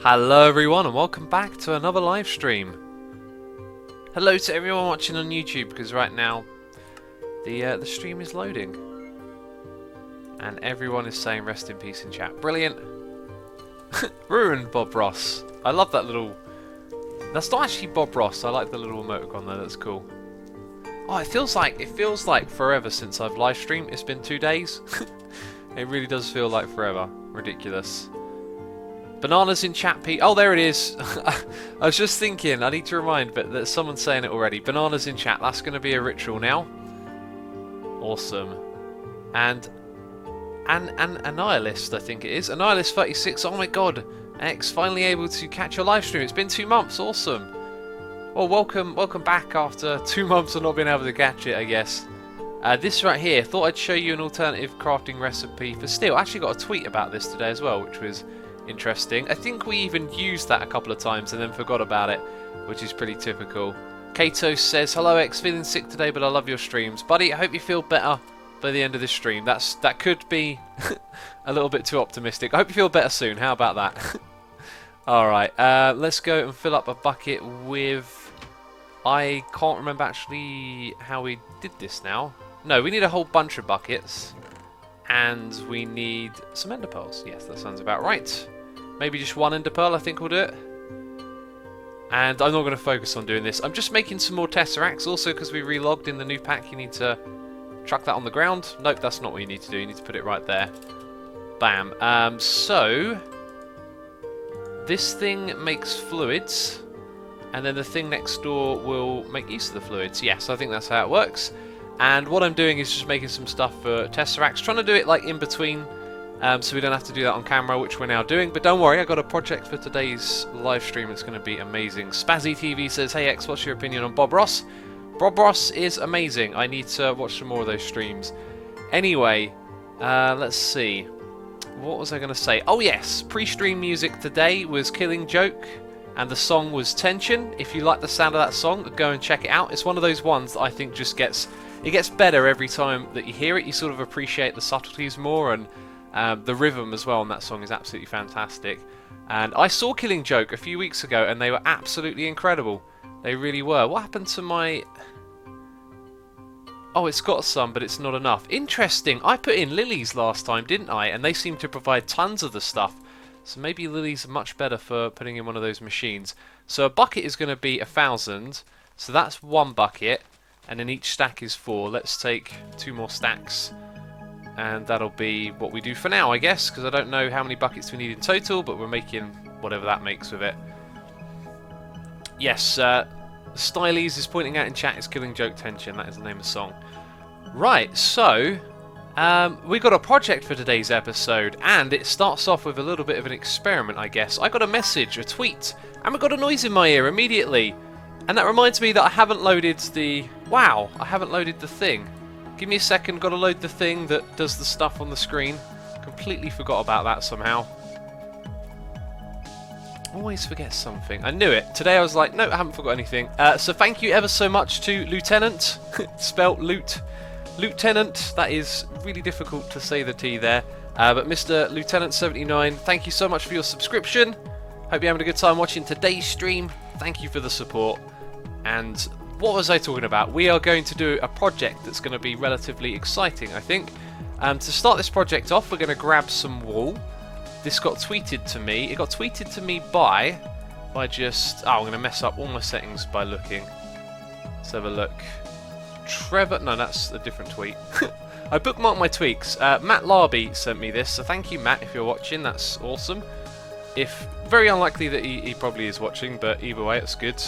Hello everyone and welcome back to another live stream. Hello to everyone watching on YouTube, because right now the stream is loading. And everyone is saying rest in peace in chat. Brilliant. Ruined Bob Ross. I love that little... That's not actually Bob Ross, I like the little emoticon there, that's cool. Oh, it feels like forever since I've live streamed. It's been 2 days. It really does feel like forever. Ridiculous. Bananas in chat, Pete. Oh, there it is. I was just thinking, I need to remind, but that someone's saying it already. Bananas in chat. That's going to be a ritual now. Awesome. And Annihilist, I think it is. Annihilist 36. Oh my god. X, finally able to catch your live stream. It's been 2 months. Awesome. Well, welcome back after 2 months of not being able to catch it, I guess. This right here, thought I'd show you an alternative crafting recipe for steel. I actually got a tweet about this today as well, which was interesting. I think we even used that a couple of times and then forgot about it, which is pretty typical. Kato says, hello X, feeling sick today but I love your streams. Buddy, I hope you feel better by the end of this stream. That could be a little bit too optimistic. I hope you feel better soon. How about that? Alright, let's go and fill up a bucket with... I can't remember actually how we did this now. No, we need a whole bunch of buckets. And we need some ender pearls. Yes, that sounds about right. Maybe just one ender pearl, I think will do it. And I'm not going to focus on doing this. I'm just making some more tesseracts. Also, because we relogged in the new pack, you need to chuck that on the ground. Nope, that's not what you need to do. You need to put it right there. Bam. So, this thing makes fluids. And then the thing next door will make use of the fluids. Yes, I think that's how it works. And what I'm doing is just making some stuff for tesseracts, trying to do it like in between, so we don't have to do that on camera, which we're now doing. But don't worry, I got a project for today's live stream. It's going to be amazing. Spazzy TV says, hey X, what's your opinion on Bob Ross? Bob Ross is amazing. I need to watch some more of those streams. Anyway, let's see. What was I going to say? Oh yes, pre-stream music today was Killing Joke, and the song was Tension. If you like the sound of that song, go and check it out. It's one of those ones that I think just gets better every time that you hear it. You sort of appreciate the subtleties more, and the rhythm as well on that song is absolutely fantastic. And I saw Killing Joke a few weeks ago and they were absolutely incredible. They really were. What happened to my... Oh, it's got some, but it's not enough. Interesting. I put in lilies last time, didn't I? And they seem to provide tons of the stuff. So maybe lilies are much better for putting in one of those machines. So a bucket is going to be 1,000. So that's 1 bucket. And then each stack is 4. Let's take 2 more stacks. And that'll be what we do for now, I guess. Because I don't know how many buckets we need in total. But we're making whatever that makes with it. Yes, Stylies is pointing out in chat is Killing Joke Tension. That is the name of the song. Right, so... we got a project for today's episode, and it starts off with a little bit of an experiment, I guess. I got a message, a tweet, and we got a noise in my ear immediately. And that reminds me that I haven't loaded the... Wow, I haven't loaded the thing. Give me a second, got to load the thing that does the stuff on the screen. Completely forgot about that somehow. Always forget something. I knew it. Today I was like, no, I haven't forgot anything. So thank you ever so much to Lieutenant, spelt Lieutenant, that is really difficult to say the T there. But Mr. Lieutenant 79, thank you so much for your subscription. Hope you're having a good time watching today's stream. Thank you for the support. And what was I talking about? We are going to do a project that's going to be relatively exciting, I think. To start this project off, we're going to grab some wool. This got tweeted to me. It got tweeted to me by just... Oh, I'm going to mess up all my settings by looking. Let's have a look. Trevor... No, that's a different tweet. I bookmarked my tweaks. Matt Larby sent me this, so thank you, Matt, if you're watching. That's awesome. Very unlikely that he probably is watching, but either way, it's good.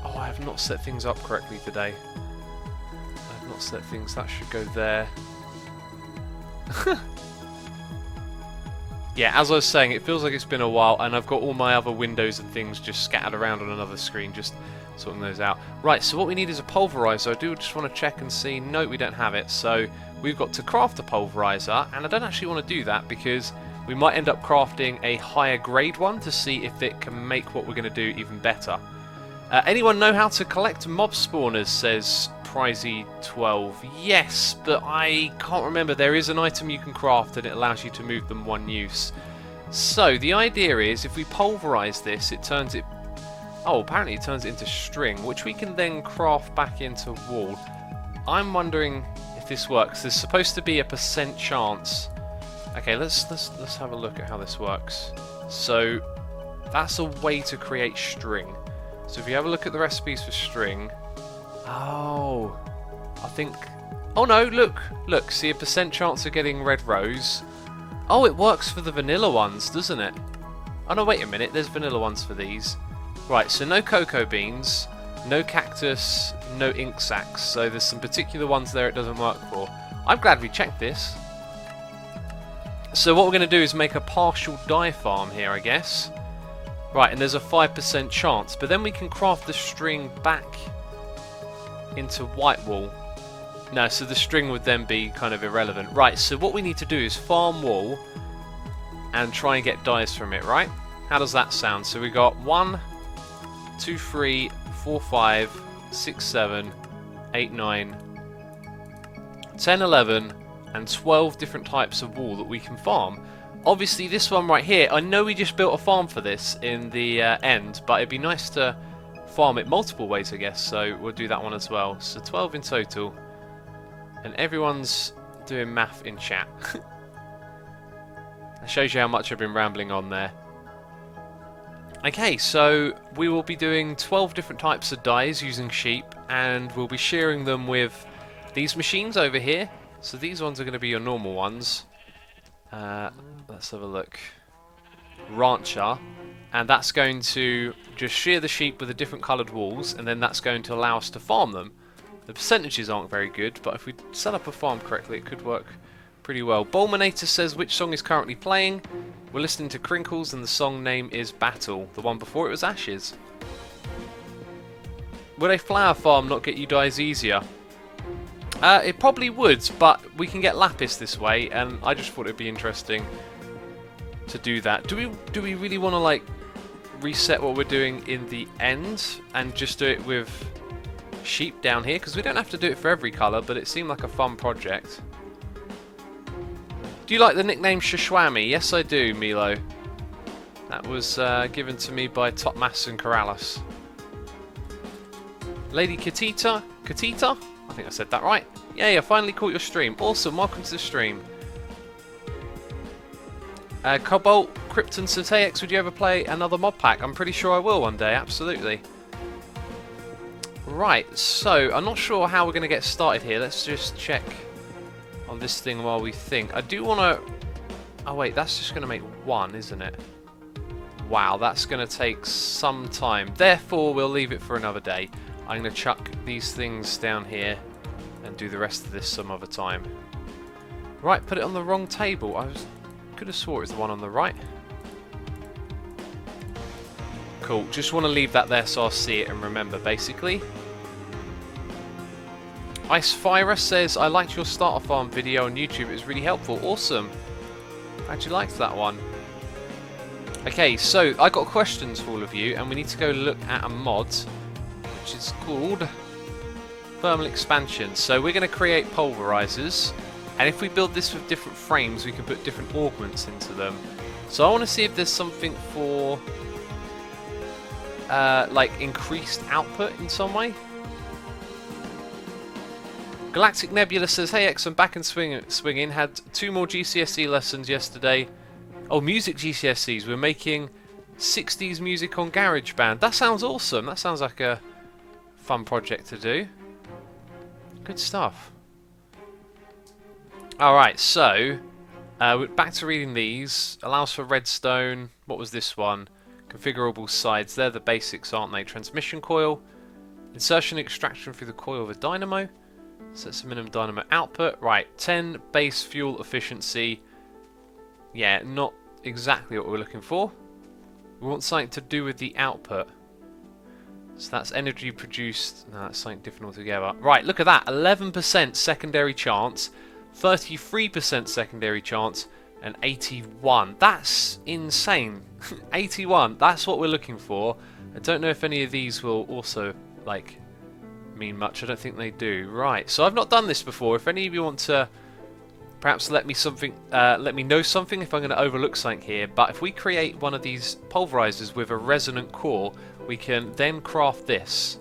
Oh, I have not set things up correctly today. I have not set things... That should go there. Yeah, as I was saying, it feels like it's been a while, and I've got all my other windows and things just scattered around on another screen, just sorting those out. Right, so what we need is a pulverizer. I do just want to check and see. No, we don't have it. So we've got to craft a pulverizer, and I don't actually want to do that because we might end up crafting a higher grade one to see if it can make what we're going to do even better. Anyone know how to collect mob spawners, says Prizy12. Yes, but I can't remember. There is an item you can craft and it allows you to move them one use. So the idea is, if we pulverize this, it turns it... Oh, apparently it turns it into string, which we can then craft back into wool. I'm wondering if this works. There's supposed to be a % chance. Okay, let's have a look at how this works. So that's a way to create string. So if you have a look at the recipes for string... Oh, I think... Oh no, look, see a % chance of getting red rose. Oh, it works for the vanilla ones, doesn't it? Oh no, wait a minute, there's vanilla ones for these. Right, so no cocoa beans, no cactus, no ink sacs, so there's some particular ones there it doesn't work for. I'm glad we checked this. So what we're going to do is make a partial dye farm here, I guess. Right, and there's a 5% chance, but then we can craft the string back into white wool. No, so the string would then be kind of irrelevant. Right, so what we need to do is farm wool and try and get dyes from it, right? How does that sound? So we got 1, 2, 3, 4, 5, 6, 7, 8, 9, 10, 11, and 12 different types of wool that we can farm. Obviously this one right here, I know we just built a farm for this in the end, but it'd be nice to farm it multiple ways, I guess, so we'll do that one as well. So 12 in total. And everyone's doing math in chat. That shows you how much I've been rambling on there. Okay, so we will be doing 12 different types of dyes using sheep, and we'll be sharing them with these machines over here. So these ones are going to be your normal ones. Let's have a look. Rancher. And that's going to just shear the sheep with the different coloured wools, and then that's going to allow us to farm them. The percentages aren't very good, but if we set up a farm correctly, it could work pretty well. Bowlmanator says which song is currently playing. We're listening to Crinkles, and the song name is Battle. The one before it was Ashes. Would a flower farm not get you dyes easier? It probably would, but we can get lapis this way, and I just thought it'd be interesting to do that. Do we really want to like reset what we're doing in the end and just do it with sheep down here? Because we don't have to do it for every colour, but it seemed like a fun project. Do you like the nickname Shashwami? Yes, I do, Milo. That was given to me by Topmas and Corrales. Lady Katita? Katita? I think I said that right. Yeah, I finally caught your stream. Awesome, welcome to the stream. Cobalt, Krypton, Satex, would you ever play another mod pack? I'm pretty sure I will one day, absolutely. Right, so I'm not sure how we're going to get started here. Let's just check on this thing while we think. I do want to... Oh wait, that's just going to make one, isn't it? Wow, that's going to take some time. Therefore, we'll leave it for another day. I'm going to chuck these things down here and do the rest of this some other time. Right, put it on the wrong table. Could have swore it was the one on the right. Cool, just want to leave that there so I'll see it and remember, basically. Icefira says, I liked your starter farm video on YouTube, it was really helpful. Awesome. Glad you liked that one. Okay, so I got questions for all of you, and we need to go look at a mod which is called Thermal Expansion. So we're going to create pulverizers, and if we build this with different frames, we can put different augments into them. So I want to see if there's something for like increased output in some way. Galactic Nebula says, hey X, I'm back and swinging. Had 2 more GCSE lessons yesterday. Oh, music GCSEs. We're making 60s music on GarageBand. That sounds awesome. That sounds like a fun project to do. Good stuff. Alright, so back to reading these. Allows for redstone. What was this one? Configurable sides. They're the basics, aren't they? Transmission coil. Insertion extraction through the coil of a dynamo. Sets the minimum dynamo output. Right, 10 base fuel efficiency. Yeah, not exactly what we're looking for. We want something to do with the output. So that's energy produced. No, that's something different altogether. Right, look at that. 11% secondary chance, 33% secondary chance, and 81. That's insane. 81. That's what we're looking for. I don't know if any of these will also, like, mean much. I don't think they do. Right, so I've not done this before. If any of you want to perhaps let me know something if I'm going to overlook something here. But if we create one of these pulverizers with a resonant core, we can then craft this.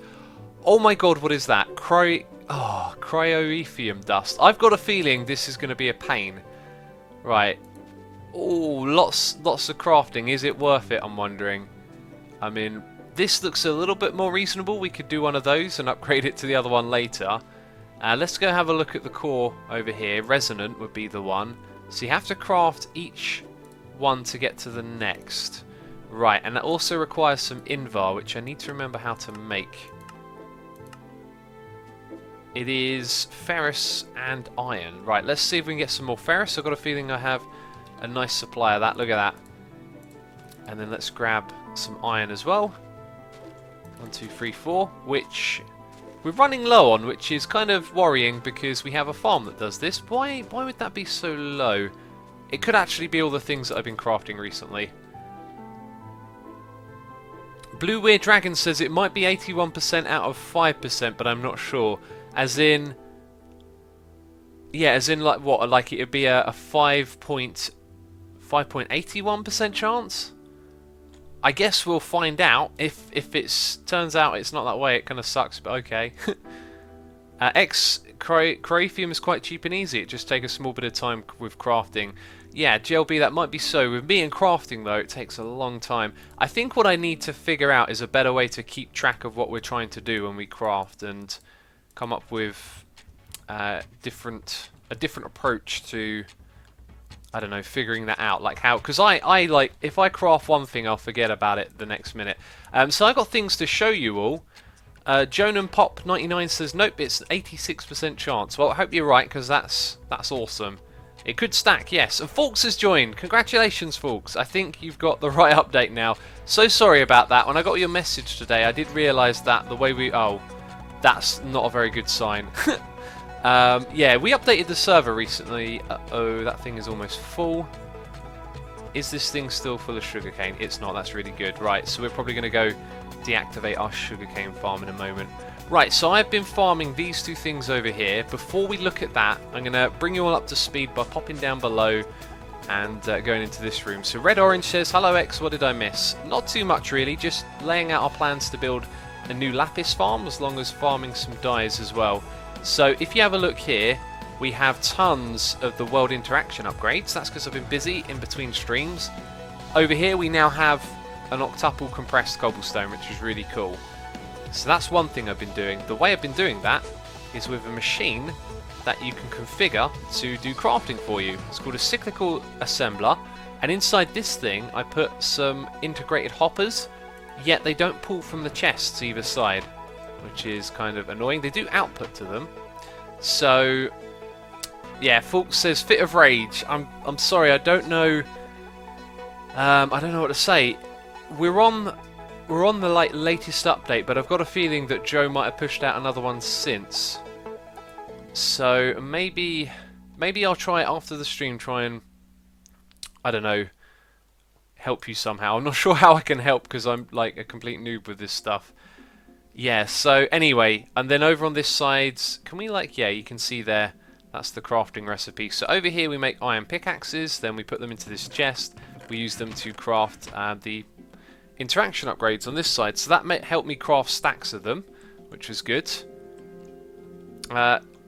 Oh my god, what is that? Cryoethium dust. I've got a feeling this is going to be a pain. Right. Oh, lots of crafting. Is it worth it, I'm wondering? I mean, this looks a little bit more reasonable. We could do one of those and upgrade it to the other one later. Let's go have a look at the core over here. Resonant would be the one. So you have to craft each one to get to the next. Right, and that also requires some invar, which I need to remember how to make. It is ferrous and iron. Right, let's see if we can get some more ferrous. I've got a feeling I have a nice supply of that. Look at that. And then let's grab some iron as well. 1, 2, 3, 4. Which we're running low on, which is kind of worrying because we have a farm that does this. Why would that be so low? It could actually be all the things that I've been crafting recently. Blue Weird Dragon says it might be 81% out of 5%, but I'm not sure. As in, yeah, as in like what? Like it'd be a 5.81% chance. I guess we'll find out. If it turns out it's not that way, it kind of sucks. But okay. Cryoethium is quite cheap and easy. It just takes a small bit of time with crafting. Yeah, GLB, that might be so. With me and crafting though, it takes a long time. I think what I need to figure out is a better way to keep track of what we're trying to do when we craft and come up with a different approach to, I don't know, figuring that out. Like how, because I like, if I craft one thing, I'll forget about it the next minute. So I've got things to show you all. Jonan Pop 99 says nope, it's an 86% chance. Well, I hope you're right, because that's awesome. It could stack, yes. And Fawkes has joined. Congratulations, Fawkes. I think you've got the right update now. So sorry about that. When I got your message today, I did realise that the way we... Oh, that's not a very good sign. Yeah, we updated the server recently. Uh-oh, that thing is almost full. Is this thing still full of sugarcane? It's not. That's really good. Right, so we're probably going to go deactivate our sugarcane farm in a moment. Right, so I've been farming these two things over here. Before we look at that, I'm going to bring you all up to speed by popping down below and going into this room. So Red Orange says, hello X, what did I miss? Not too much really, just laying out our plans to build a new lapis farm, as long as farming some dyes as well. So if you have a look here, we have tons of the world interaction upgrades. That's because I've been busy in between streams. Over here we now have an octuple compressed cobblestone, which is really cool. So that's one thing I've been doing. The way I've been doing that is with a machine that you can configure to do crafting for you. It's called a cyclical assembler, and inside this thing I put some integrated hoppers, yet they don't pull from the chests either side, which is kind of annoying. They do output to them. So yeah, Fulk says fit of rage. I'm sorry, I don't know what to say. We're on the latest update, but I've got a feeling that Joe might have pushed out another one since. So maybe I'll try it after the stream, try and, I don't know, help you somehow. I'm not sure how I can help because I'm like a complete noob with this stuff. Yeah, so anyway, and then over on this side, can we yeah, you can see there, that's the crafting recipe. So over here we make iron pickaxes, then we put them into this chest, we use them to craft the interaction upgrades on this side. So that helped me craft stacks of them, which was good.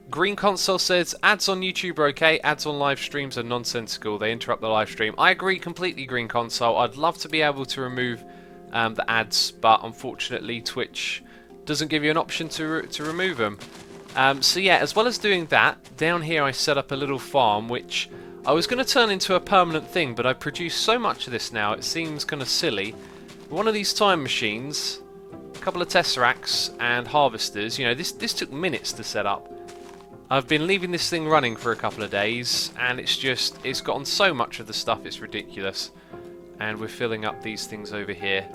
Green Console says, ads on YouTube are okay, ads on live streams are nonsensical, they interrupt the live stream. I agree completely, Green Console. I'd love to be able to remove the ads, but unfortunately Twitch doesn't give you an option to remove them. So yeah, as well as doing that, down here I set up a little farm, which I was going to turn into a permanent thing, but I produce so much of this now, it seems kind of silly. One of these time machines, a couple of tesseracts and harvesters, you know, this took minutes to set up. I've been leaving this thing running for a couple of days, and it's gotten so much of the stuff, it's ridiculous. And we're filling up these things over here.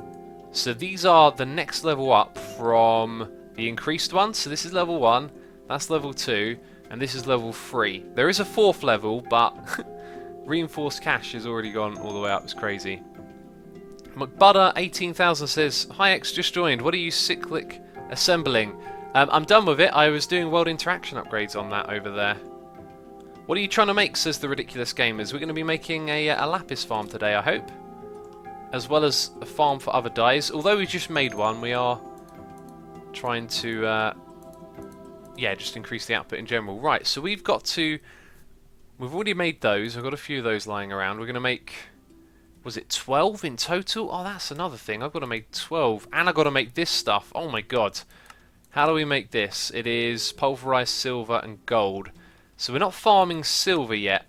So these are the next level up from the increased one. So this is level 1, that's level 2, and this is level 3. There is a 4th level, but reinforced cache has already gone all the way up, it's crazy. McButter 18,000 says, hi X, just joined, what are you cyclic assembling? I'm done with it. I was doing world interaction upgrades on that over there. What are you trying to make, says the Ridiculous Gamers. We're going to be making a lapis farm today, I hope. As well as a farm for other dyes. Although we just made one, we are trying to, yeah, just increase the output in general. Right, so we've got to... We've already made those. I've got a few of those lying around. We're going to make... Was it 12 in total? Oh, that's another thing. I've got to make 12. And I've got to make this stuff. Oh my god. How do we make this? It is pulverized silver and gold. So we're not farming silver yet.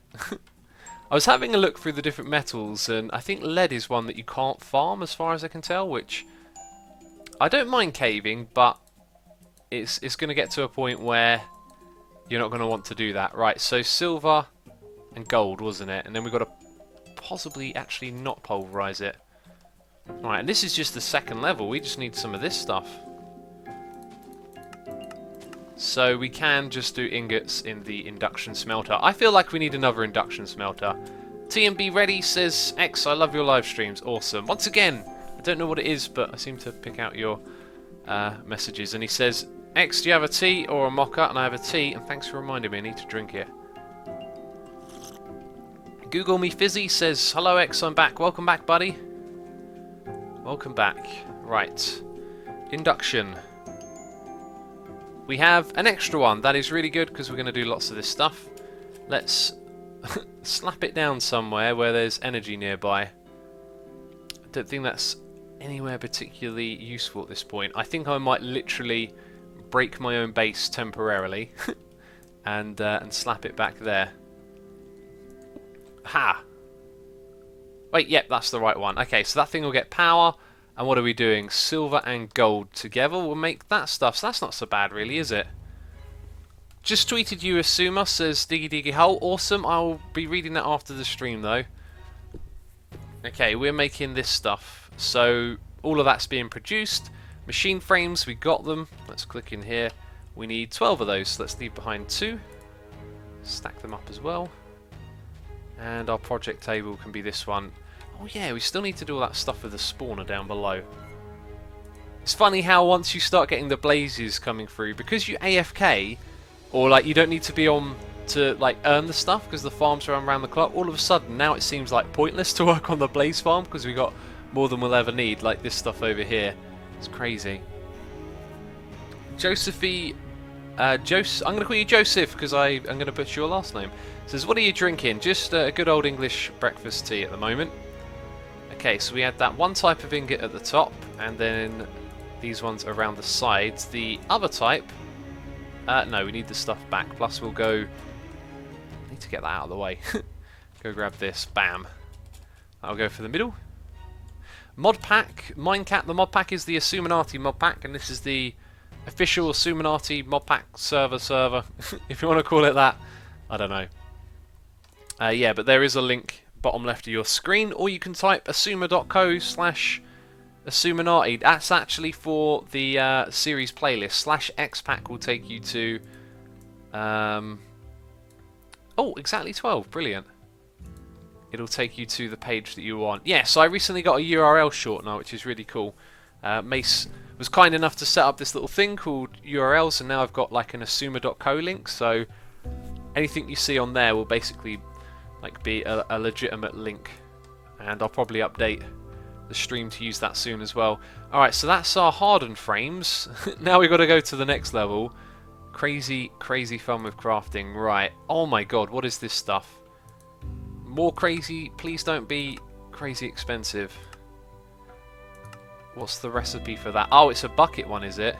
I was having a look through the different metals, and I think lead is one that you can't farm as far as I can tell, which I don't mind caving, but it's going to get to a point where you're not going to want to do that. Right, so silver and gold, wasn't it? And then we've got to possibly actually not pulverize it. Right, and this is just the second level. We just need some of this stuff. So we can just do ingots in the induction smelter. I feel like we need another induction smelter. TMB Ready says, X, I love your live streams. Awesome. Once again, I don't know what it is, but I seem to pick out your messages. And he says, X, do you have a tea or a mocha? And I have a tea, and thanks for reminding me I need to drink it. Google Me Fizzy says, hello X, I'm back. Welcome back, buddy. Welcome back. Right. Induction. We have an extra one. That is really good because we're going to do lots of this stuff. Let's slap it down somewhere where there's energy nearby. I don't think that's anywhere particularly useful at this point. I think I might literally break my own base temporarily and slap it back there. Ha! Wait, yep, that's the right one. Okay, so that thing will get power. And what are we doing? Silver and gold together will make that stuff. So that's not so bad, really, is it? Just tweeted you, Asuma, says Diggy Diggy Hole. Awesome. I'll be reading that after the stream, though. Okay, we're making this stuff. So all of that's being produced. Machine frames, we got them. Let's click in here. We need 12 of those, so let's leave behind 2. Stack them up as well. And our project table can be this one. Oh yeah, we still need to do all that stuff with the spawner down below. It's funny how once you start getting the blazes coming through, because you AFK, or like you don't need to be on to like earn the stuff because the farms are around the clock, all of a sudden now it seems like pointless to work on the blaze farm because we got more than we'll ever need, like this stuff over here. It's crazy. Josephie, I'm going to call you Joseph because I'm going to butcher your last name. Says, what are you drinking? Just a good old English breakfast tea at the moment. Okay, so we had that one type of ingot at the top, and then these ones around the sides. The other type, no, we need the stuff back. Plus we'll go, I need to get that out of the way. Go grab this, bam. I'll go for the middle. Modpack, Minecat, the Modpack is the Xisuminati Modpack, and this is the official Xisuminati Modpack server, if you want to call it that. I don't know. Yeah, but there is a link bottom left of your screen, or you can type asuma.co/Xisuminati. That's actually for the series playlist. /xpack will take you to oh, exactly 12. Brilliant. It'll take you to the page that you want. Yeah, so I recently got a URL shortener, which is really cool. Mace was kind enough to set up this little thing called URLs, and now I've got like an asuma.co link, so anything you see on there will basically like be a legitimate link, and I'll probably update the stream to use that soon as well. Alright, so that's our hardened frames. Now we've got to go to the next level. Crazy, crazy fun with crafting. Right, oh my god, what is this stuff? More crazy, please don't be crazy expensive. What's the recipe for that? Oh, it's a bucket one, is it?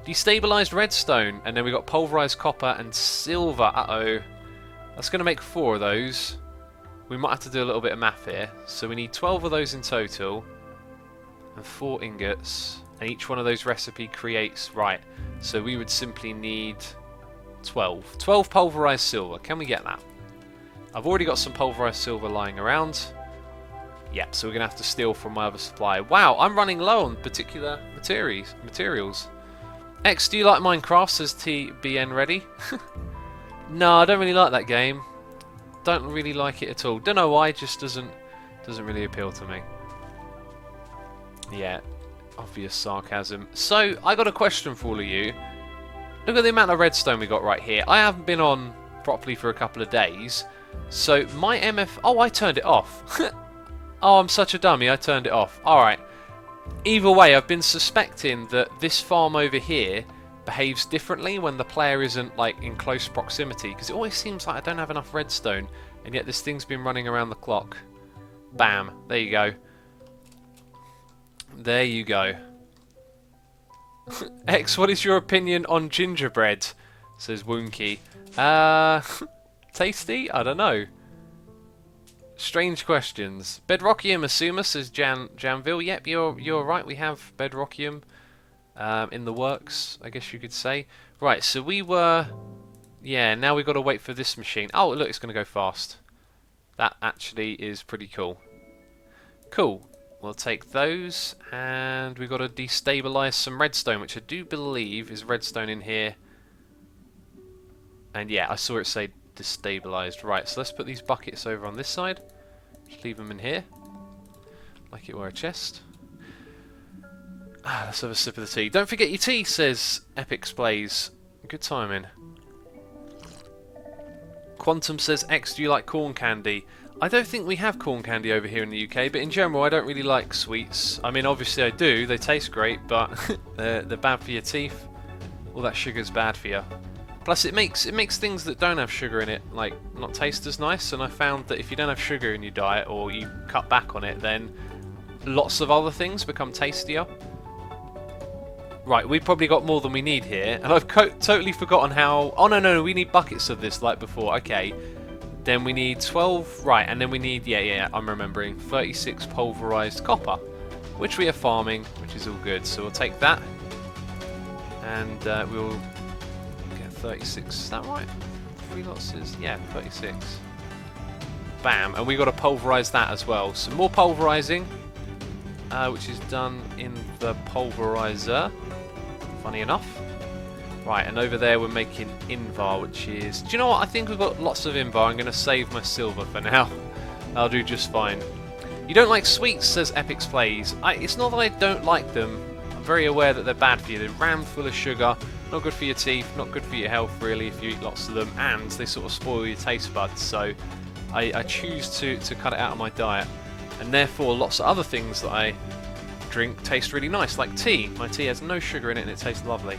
Destabilized redstone, and then we got pulverized copper and silver. Uh-oh. That's going to make 4 of those. We might have to do a little bit of math here. So we need 12 of those in total, and 4 ingots, and each one of those recipe creates, right, so we would simply need 12. 12 pulverized silver. Can we get that? I've already got some pulverized silver lying around. Yep, so we're going to have to steal from my other supply. Wow, I'm running low on particular materials. X, do you like Minecraft? Says TBN Ready. No, I don't really like that game. Don't really like it at all. Don't know why, it just doesn't really appeal to me. Yeah, obvious sarcasm. So, I got a question for all of you. Look at the amount of redstone we got right here. I haven't been on properly for a couple of days. So my MF... Oh, I turned it off. Oh, I'm such a dummy. I turned it off. Alright. Either way, I've been suspecting that this farm over here behaves differently when the player isn't like in close proximity, because it always seems like I don't have enough redstone, and yet this thing's been running around the clock. Bam. There you go. There you go. X, what is your opinion on gingerbread? Says Woonky. Tasty? I don't know. Strange questions. Bedrockium Asuma, says Janville. Yep, you're right. We have Bedrockium in the works, I guess you could say. Right, so we were... Yeah, now we've got to wait for this machine. Oh, look, it's going to go fast. That actually is pretty cool. Cool. We'll take those, and we've got to destabilize some redstone, which I do believe is redstone in here. And yeah, I saw it say destabilized. Right, so let's put these buckets over on this side. Just leave them in here, like it were a chest. Let's have a sip of the tea. Don't forget your tea, says Epic Splays. Good timing. Quantum says, X, do you like corn candy? I don't think we have corn candy over here in the UK, but in general I don't really like sweets. I mean, obviously I do, they taste great, but they're bad for your teeth. All that sugar's bad for you. Plus it makes things that don't have sugar in it, like, not taste as nice, and I found that if you don't have sugar in your diet, or you cut back on it, then lots of other things become tastier. Right, we've probably got more than we need here, and I've totally forgotten how... Oh no, we need buckets of this like before, okay. Then we need 12, right, and then we need, yeah, I'm remembering, 36 pulverized copper, which we are farming, which is all good. So we'll take that, and we'll get 36, is that right? 3 lots is, yeah, 36. Bam, and we've got to pulverize that as well. So more pulverizing, which is done in the pulverizer, funny enough. Right, and over there we're making Invar, which is... Do you know what? I think we've got lots of Invar. I'm going to save my silver for now. I'll do just fine. You don't like sweets, says Epic Plays. It's not that I don't like them. I'm very aware that they're bad for you. They're rammed full of sugar. Not good for your teeth. Not good for your health, really, if you eat lots of them. And they sort of spoil your taste buds. So I choose to cut it out of my diet. And therefore, lots of other things that I drink taste really nice, like tea. My tea has no sugar in it and it tastes lovely.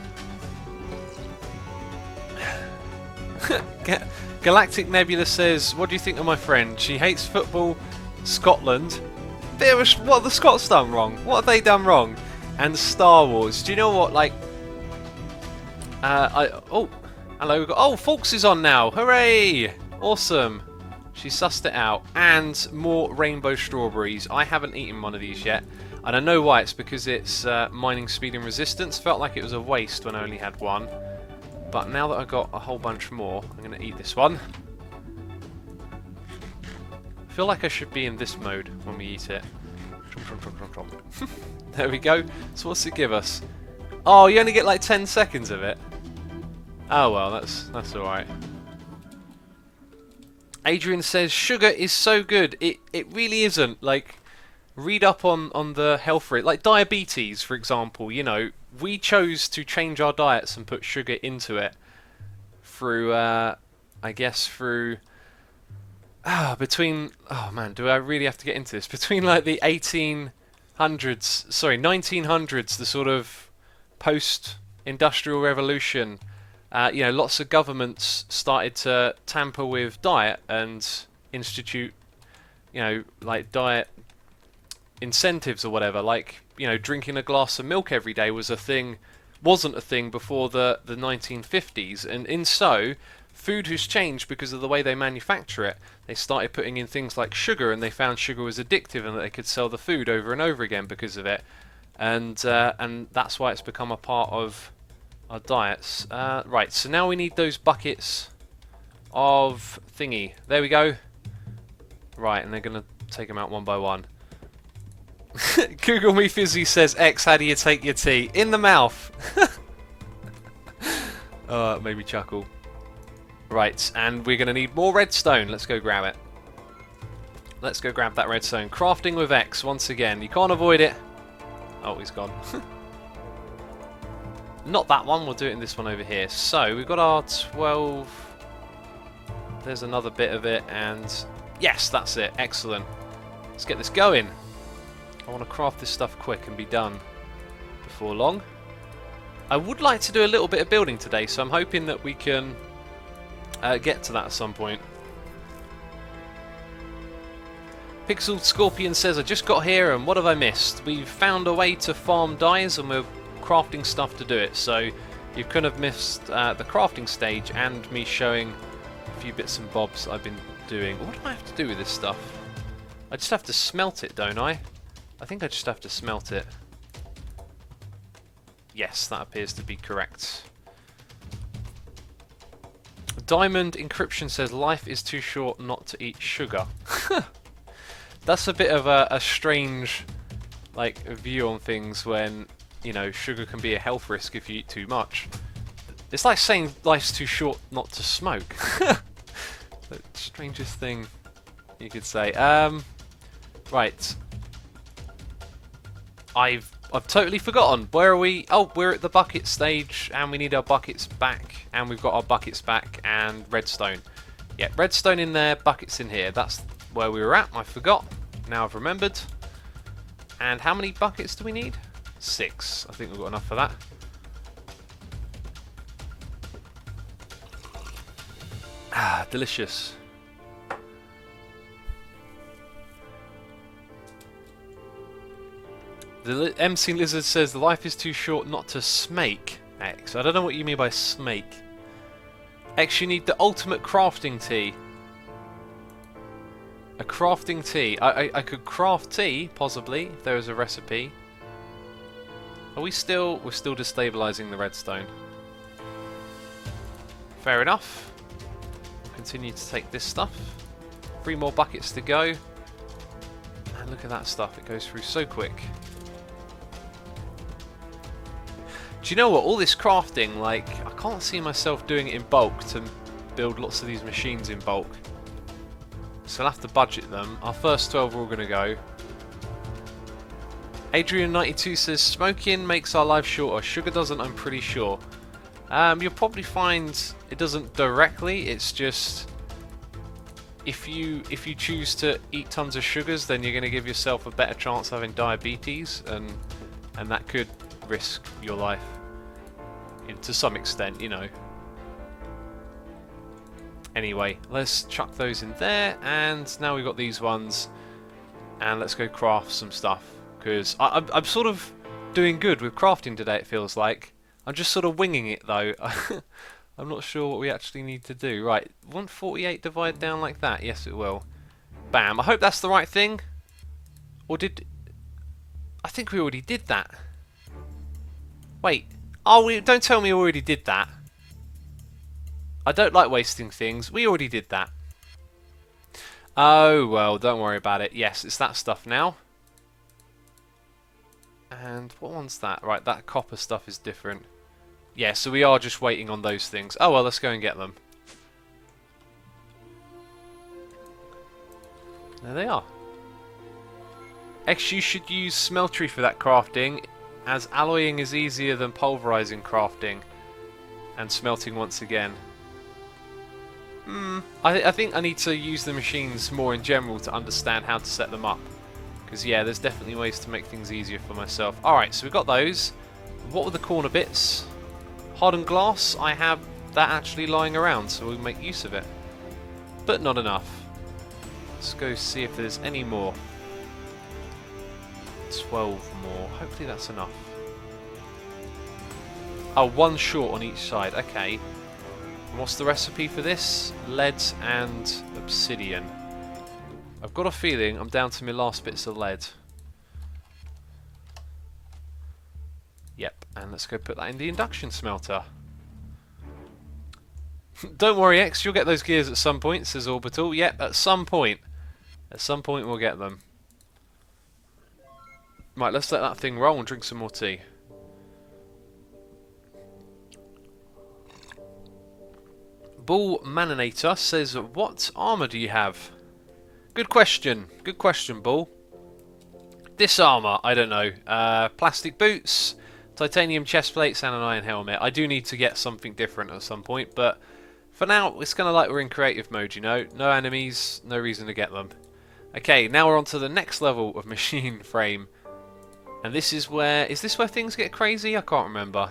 Galactic Nebula says, what do you think of my friend? She hates football, Scotland. What have the Scots done wrong? What have they done wrong? And Star Wars. Do you know what, like... oh, hello. We've got, oh, Fulks is on now. Hooray! Awesome. She sussed it out. And more rainbow strawberries. I haven't eaten one of these yet. And I know why. It's because it's mining speed and resistance. Felt like it was a waste when I only had one. But now that I've got a whole bunch more, I'm going to eat this one. I feel like I should be in this mode when we eat it. There we go. So what's it give us? Oh, you only get like 10 seconds of it. Oh well, that's alright. Adrian says, sugar is so good. It really isn't. Like, read up on the health rate. Like diabetes, for example, you know, we chose to change our diets and put sugar into it through, I guess through, between, oh man, do I really have to get into this? Between like the 1900s, the sort of post-industrial revolution, you know, lots of governments started to tamper with diet and institute, you know, like diet incentives or whatever, like, you know, drinking a glass of milk every day wasn't a thing before the 1950s, and in so food has changed because of the way they manufacture it. They started putting in things like sugar, and they found sugar was addictive and that they could sell the food over and over again because of it, and that's why it's become a part of our diets. Right, so now we need those buckets of thingy. There we go. Right, and they're gonna take them out one by one. Google Me Fizzy says, X, how do you take your tea? In the mouth! It made me chuckle. Right, and we're going to need more redstone. Let's go grab it. Let's go grab that redstone. Crafting with X, once again. You can't avoid it. Oh, he's gone. Not that one, we'll do it in this one over here. So, we've got our 12... There's another bit of it, and yes, that's it. Excellent. Let's get this going. I want to craft this stuff quick and be done before long. I would like to do a little bit of building today, so I'm hoping that we can get to that at some point. Pixel Scorpion says, I just got here and what have I missed? We've found a way to farm dyes and we're crafting stuff to do it, so you've kind of missed the crafting stage and me showing a few bits and bobs I've been doing. What do I have to do with this stuff? I just have to smelt it, don't I? I think I just have to smelt it. Yes, that appears to be correct. Diamond Encryption says, life is too short not to eat sugar. That's a bit of a strange view on things when, you know, sugar can be a health risk if you eat too much. It's like saying life's too short not to smoke. The strangest thing you could say. Right. I've totally forgotten. Where are we? Oh, we're at the bucket stage and we need our buckets back, and we've got our buckets back and redstone. Yeah, redstone in there, buckets in here. That's where we were at. I forgot. Now I've remembered. And how many buckets do we need? 6. I think we've got enough for that. Ah, delicious. The MC Lizard says the life is too short not to smake. X. I don't know what you mean by smake. X, you need the ultimate crafting tea. A crafting tea. I could craft tea, possibly, if there is a recipe. Are we still... We're still destabilizing the redstone. Fair enough. We'll continue to take this stuff. 3 more buckets to go. And look at that stuff. It goes through so quick. Do you know what? All this crafting, I can't see myself doing it in bulk to build lots of these machines in bulk. So I'll have to budget them. Our first 12 are all going to go. Adrian92 says, smoking makes our lives shorter. Sugar doesn't, I'm pretty sure. You'll probably find it doesn't directly. It's just if you choose to eat tons of sugars, then you're going to give yourself a better chance of having diabetes, and that could risk your life to some extent, you know. Anyway, let's chuck those in there, and now we've got these ones, and let's go craft some stuff, because I'm sort of doing good with crafting today, it feels like. I'm just sort of winging it though. I'm not sure what we actually need to do. Right, 148 divide down like that? Yes, it will. Bam. I hope that's the right thing. Or did... I think we already did that. Wait. Oh, don't tell me we already did that. I don't like wasting things. We already did that. Oh, well, don't worry about it. Yes, it's that stuff now. And what one's that? Right, that copper stuff is different. Yeah, so we are just waiting on those things. Oh, well, let's go and get them. There they are. X, you should use smeltery for that crafting, as alloying is easier than pulverizing crafting and smelting once again. I think I need to use the machines more in general to understand how to set them up. Because, yeah, there's definitely ways to make things easier for myself. Alright, so we've got those. What were the corner bits? Hardened glass, I have that actually lying around, so we'll make use of it. But not enough. Let's go see if there's any more. 12 more. Hopefully that's enough. Oh, 1 short on each side. Okay. And what's the recipe for this? Lead and obsidian. I've got a feeling I'm down to my last bits of lead. Yep, and let's go put that in the induction smelter. Don't worry, X, you'll get those gears at some point, says Orbital. Yep, at some point. At some point we'll get them. Right, let's let that thing roll and drink some more tea. Bull Maninator says, what armour do you have? Good question. Good question, Bull. This armour, I don't know. Plastic boots, titanium chest plates and an iron helmet. I do need to get something different at some point, but For now, it's kind of like we're in creative mode, you know. No enemies, no reason to get them. Okay, now we're on to the next level of machine frame. And this is where... Is this where things get crazy? I can't remember.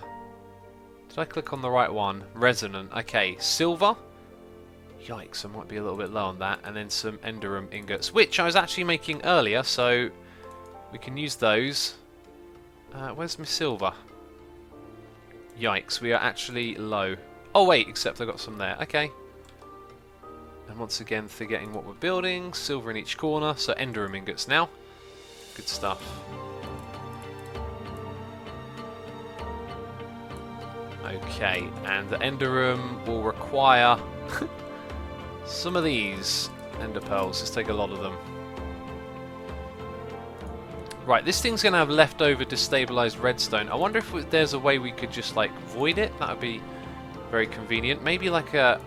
Did I click on the right one? Resonant. Okay, silver. Yikes, I might be a little bit low on that. And then some enderum ingots, which I was actually making earlier, so we can use those. Where's my silver? Yikes, we are actually low. Oh wait, except I got some there. Okay. And once again, forgetting what we're building. Silver in each corner, so enderum ingots now. Good stuff. Okay, and the enderum will require some of these ender pearls. Let's take a lot of them. Right, this thing's going to have leftover destabilized redstone. I wonder if there's a way we could just like void it. That would be very convenient. Maybe like a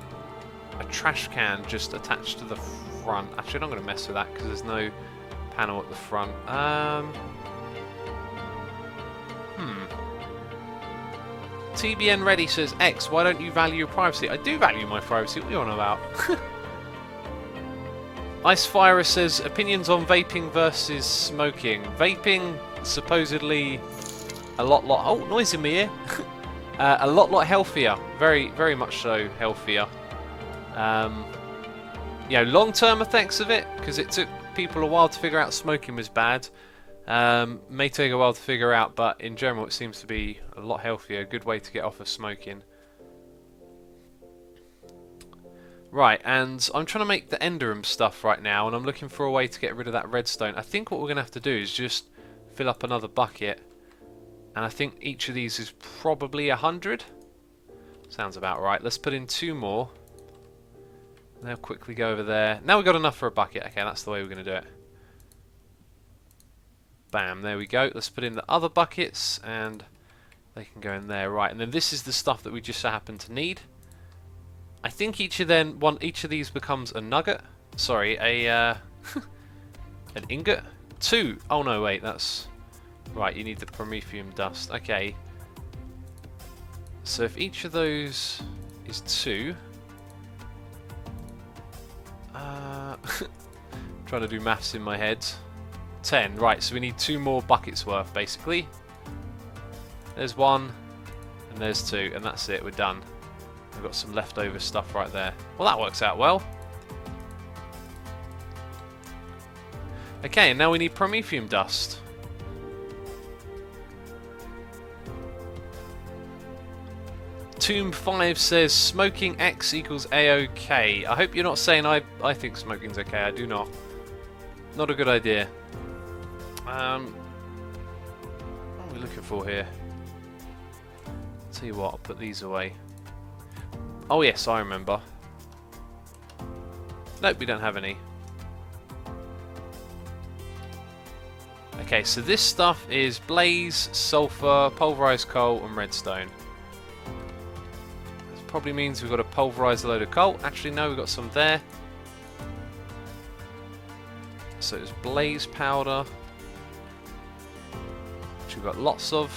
trash can just attached to the front. Actually, I'm not going to mess with that because there's no panel at the front. TBN Ready says, X, why don't you value your privacy? I do value my privacy. What are you on about? Icefire says, opinions on vaping versus smoking. Vaping, supposedly a lot... Oh, noise in my ear. A lot healthier. Very much so healthier. You know, long-term effects of it, because it took people a while to figure out smoking was bad. May take a while to figure out, but in general it seems to be a lot healthier. A good way to get off of smoking. Right, and I'm trying to make the enderum stuff right now, and I'm looking for a way to get rid of that redstone. I think what we're going to have to do is just fill up another bucket, and I think each of these is probably 100. Sounds about right. Let's put in 2 more. Now quickly go over there. Now we've got enough for a bucket. Okay, that's the way we're going to do it. Bam, there we go. Let's put in the other buckets, and they can go in there. Right, and then this is the stuff that we just happen to need. I think each of these becomes a nugget. Sorry, an ingot. 2. Oh no, wait, that's right. You need the promethium dust. Okay. So if each of those is 2, trying to do maths in my head. 10. Right, so we need 2 more buckets worth, basically. There's 1, and there's 2, and that's it. We're done. We've got some leftover stuff right there. Well, that works out well. Okay, and now we need promethium dust. Tomb 5 says smoking X equals A-OK. I hope you're not saying I think smoking's okay. I do not. Not a good idea. What are we looking for here? Tell you what, I'll put these away. Oh yes, I remember. Nope, we don't have any. Okay, so this stuff is blaze, sulfur, pulverized coal, and redstone. This probably means we've got to pulverize a load of coal. Actually, no, we've got some there. So it's blaze powder, which we've got lots of.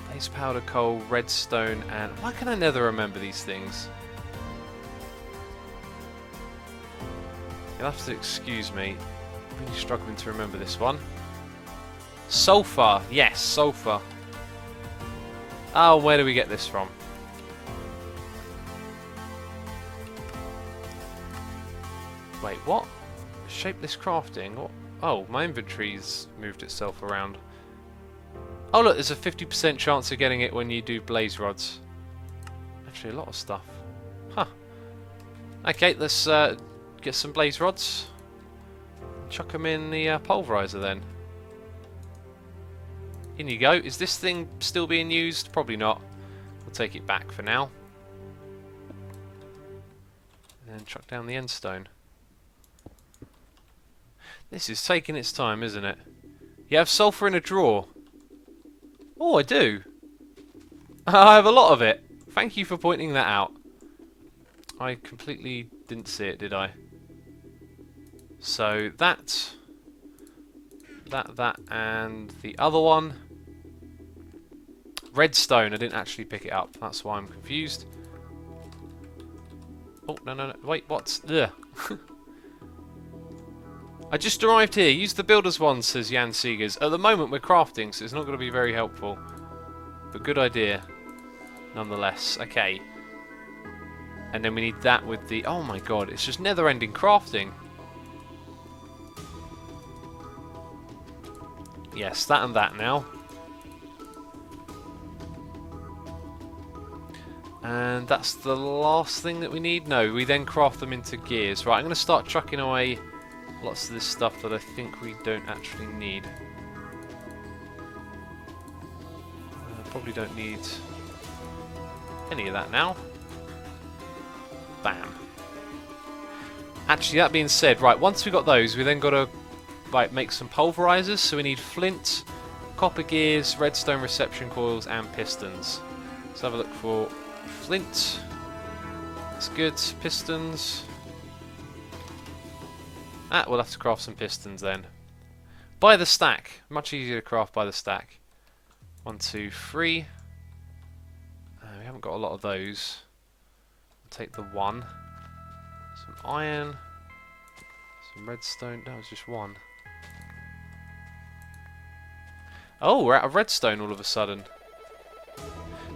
Blaze powder, coal, redstone, and why can I never remember these things? You'll have to excuse me. I'm really struggling to remember this one. Sulfur, yes, sulfur. Oh, where do we get this from? Wait, what? Shapeless crafting? What? Oh, my inventory's moved itself around. Oh look, there's a 50% chance of getting it when you do blaze rods. Actually, a lot of stuff. Huh. Okay, let's get some blaze rods. Chuck them in the pulverizer then. In you go. Is this thing still being used? Probably not. We'll take it back for now. And then chuck down the end stone. This is taking its time, isn't it? You have sulfur in a drawer. Oh, I do. I have a lot of it. Thank you for pointing that out. I completely didn't see it, did I? So that, and the other one. Redstone, I didn't actually pick it up. That's why I'm confused. Oh, no, no, no. Wait, what's... Ugh. I just arrived here. Use the builder's wand, says Jan Seegers. At the moment, we're crafting, so it's not going to be very helpful. But good idea, nonetheless. Okay. And then we need that with the... Oh my god, it's just never-ending crafting. Yes, that and that now. And that's the last thing that we need. No, we then craft them into gears. Right, I'm going to start chucking away lots of this stuff that I think we don't actually need. Probably don't need any of that now. Bam. Actually, that being said, right, once we got those, we then got to make some pulverizers. So we need flint, copper gears, redstone reception coils, and pistons. Let's have a look for flint. That's good. Pistons. We'll have to craft some pistons then. By the stack. Much easier to craft by the stack. 1, 2, 3. We haven't got a lot of those. I'll take the 1. Some iron. Some redstone. That was just 1. Oh, we're out of redstone all of a sudden.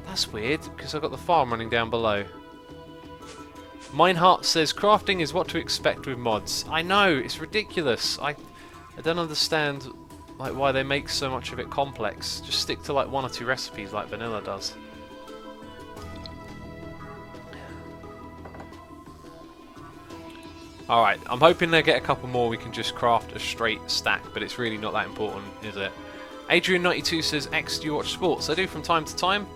That's weird, because I've got the farm running down below. Mineheart says, crafting is what to expect with mods. I know, it's ridiculous. I don't understand like why they make so much of it complex. Just stick to like 1 or 2 recipes like vanilla does. Alright, I'm hoping they get a couple more we can just craft a straight stack, but it's really not that important, is it? Adrian92 says, X, do you watch sports? I do from time to time.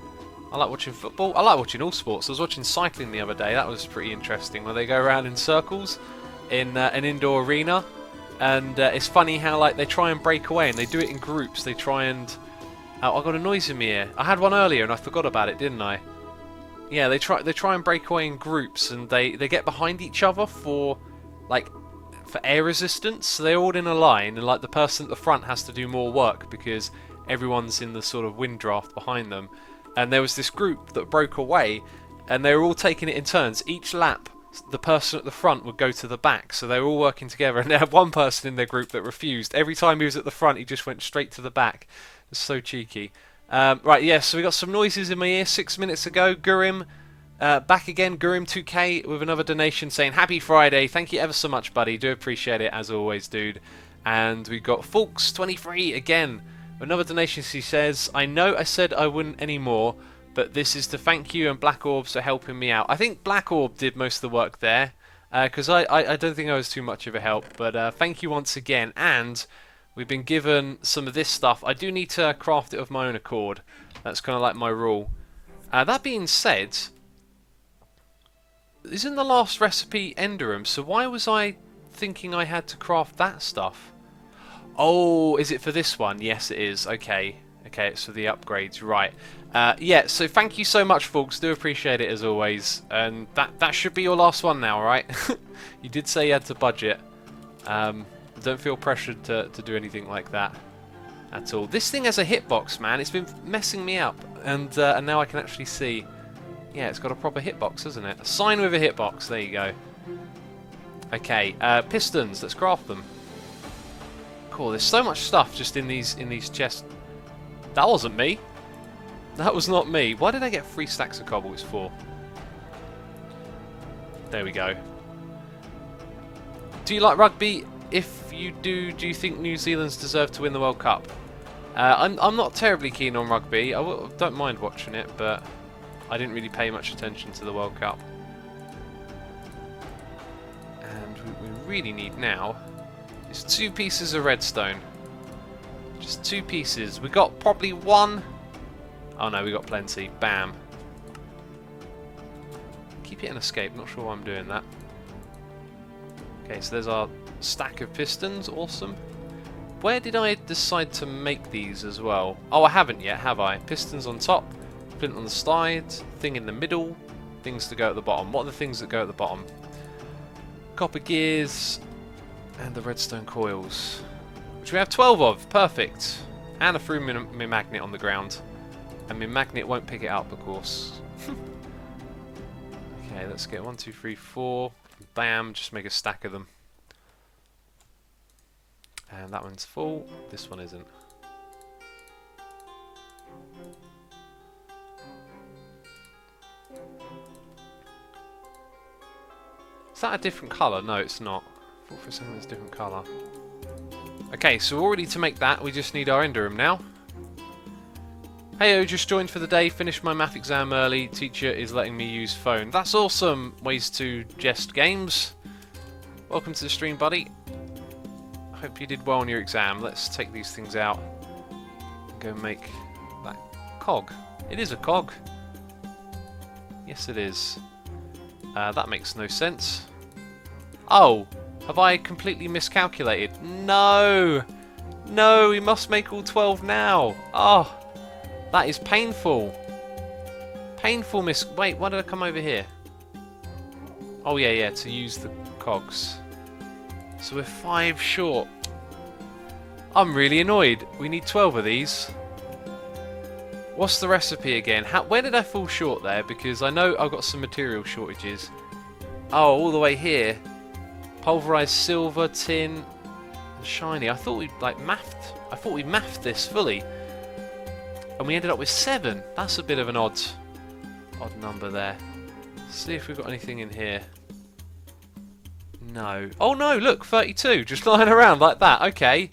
I like watching football. I like watching all sports. I was watching cycling the other day. That was pretty interesting, where they go around in circles in an indoor arena. And it's funny how like they try and break away, and they do it in groups. They try and... Oh, I got a noise in my ear. I had one earlier and I forgot about it, didn't I? Yeah, they try and break away in groups, and they get behind each other for air resistance. So they're all in a line, and like the person at the front has to do more work because everyone's in the sort of wind draft behind them. And there was this group that broke away, and they were all taking it in turns. Each lap, the person at the front would go to the back, so they were all working together. And they had one person in their group that refused. Every time he was at the front, he just went straight to the back. It's so cheeky. Right, yeah, so we got some noises in my ear 6 minutes ago. Gurim, back again. Gurim2K with another donation saying, Happy Friday. Thank you ever so much, buddy. Do appreciate it, as always, dude. And we got Fulks23 again. Another donation, she says, I know I said I wouldn't anymore, but this is to thank you and Black Orbs for helping me out. I think Black Orb did most of the work there, because I don't think I was too much of a help, but thank you once again. And we've been given some of this stuff. I do need to craft it of my own accord. That's kind of like my rule. That being said, isn't the last recipe Enderum, so why was I thinking I had to craft that stuff? Oh, is it for this one? Yes, it is. Okay. Okay, it's for the upgrades. Right. Yeah, so thank you so much, folks. Do appreciate it, as always. And that should be your last one now, right? You did say you had to budget. Don't feel pressured to do anything like that at all. This thing has a hitbox, man. It's been messing me up. And now I can actually see. Yeah, it's got a proper hitbox, hasn't it? A sign with a hitbox. There you go. Okay, pistons. Let's craft them. Cool, there's so much stuff just in these chests. That wasn't me. That was not me. Why did I get 3 stacks of cobble? It's 4. There we go. Do you like rugby? If you do you think New Zealand's deserve to win the World Cup? I'm not terribly keen on rugby. I don't mind watching it, but I didn't really pay much attention to the World Cup. And we really need now is 2 pieces of redstone. Just 2 pieces. We got probably 1. Oh no, we got plenty. Bam. Keep it in escape. Not sure why I'm doing that. Okay, so there's our stack of pistons. Awesome. Where did I decide to make these as well? Oh, I haven't yet, have I? Pistons on top, flint on the side, thing in the middle, things to go at the bottom. What are the things that go at the bottom? Copper gears and the redstone coils, which we have 12 of. Perfect. And I threw my magnet on the ground, and my magnet won't pick it up, of course. Okay, let's get 1, 2, 3, 4. Bam, just make a stack of them. And that one's full, this one isn't. Is that a different colour? No, it's not. I thought for a second it's a different colour. Okay, so all ready to make that. We just need our ender room now. Heyo, just joined for the day. Finished my math exam early. Teacher is letting me use phone. That's awesome. Ways to jest games. Welcome to the stream, buddy. Hope you did well on your exam. Let's take these things out and go make that cog. It is a cog. Yes, it is. That makes no sense. Oh, have I completely miscalculated? No! No, we must make all 12 now. Oh, that is painful. Painful Wait, why did I come over here? Oh, yeah, to use the cogs. So we're 5 short. I'm really annoyed. We need 12 of these. What's the recipe again? Where did I fall short there? Because I know I've got some material shortages. Oh, all the way here. Pulverized silver, tin, and shiny. I thought we'd mathed this fully. And we ended up with 7. That's a bit of an odd number there. Let's see if we've got anything in here. No. Oh no, look, 32. Just lying around like that. Okay.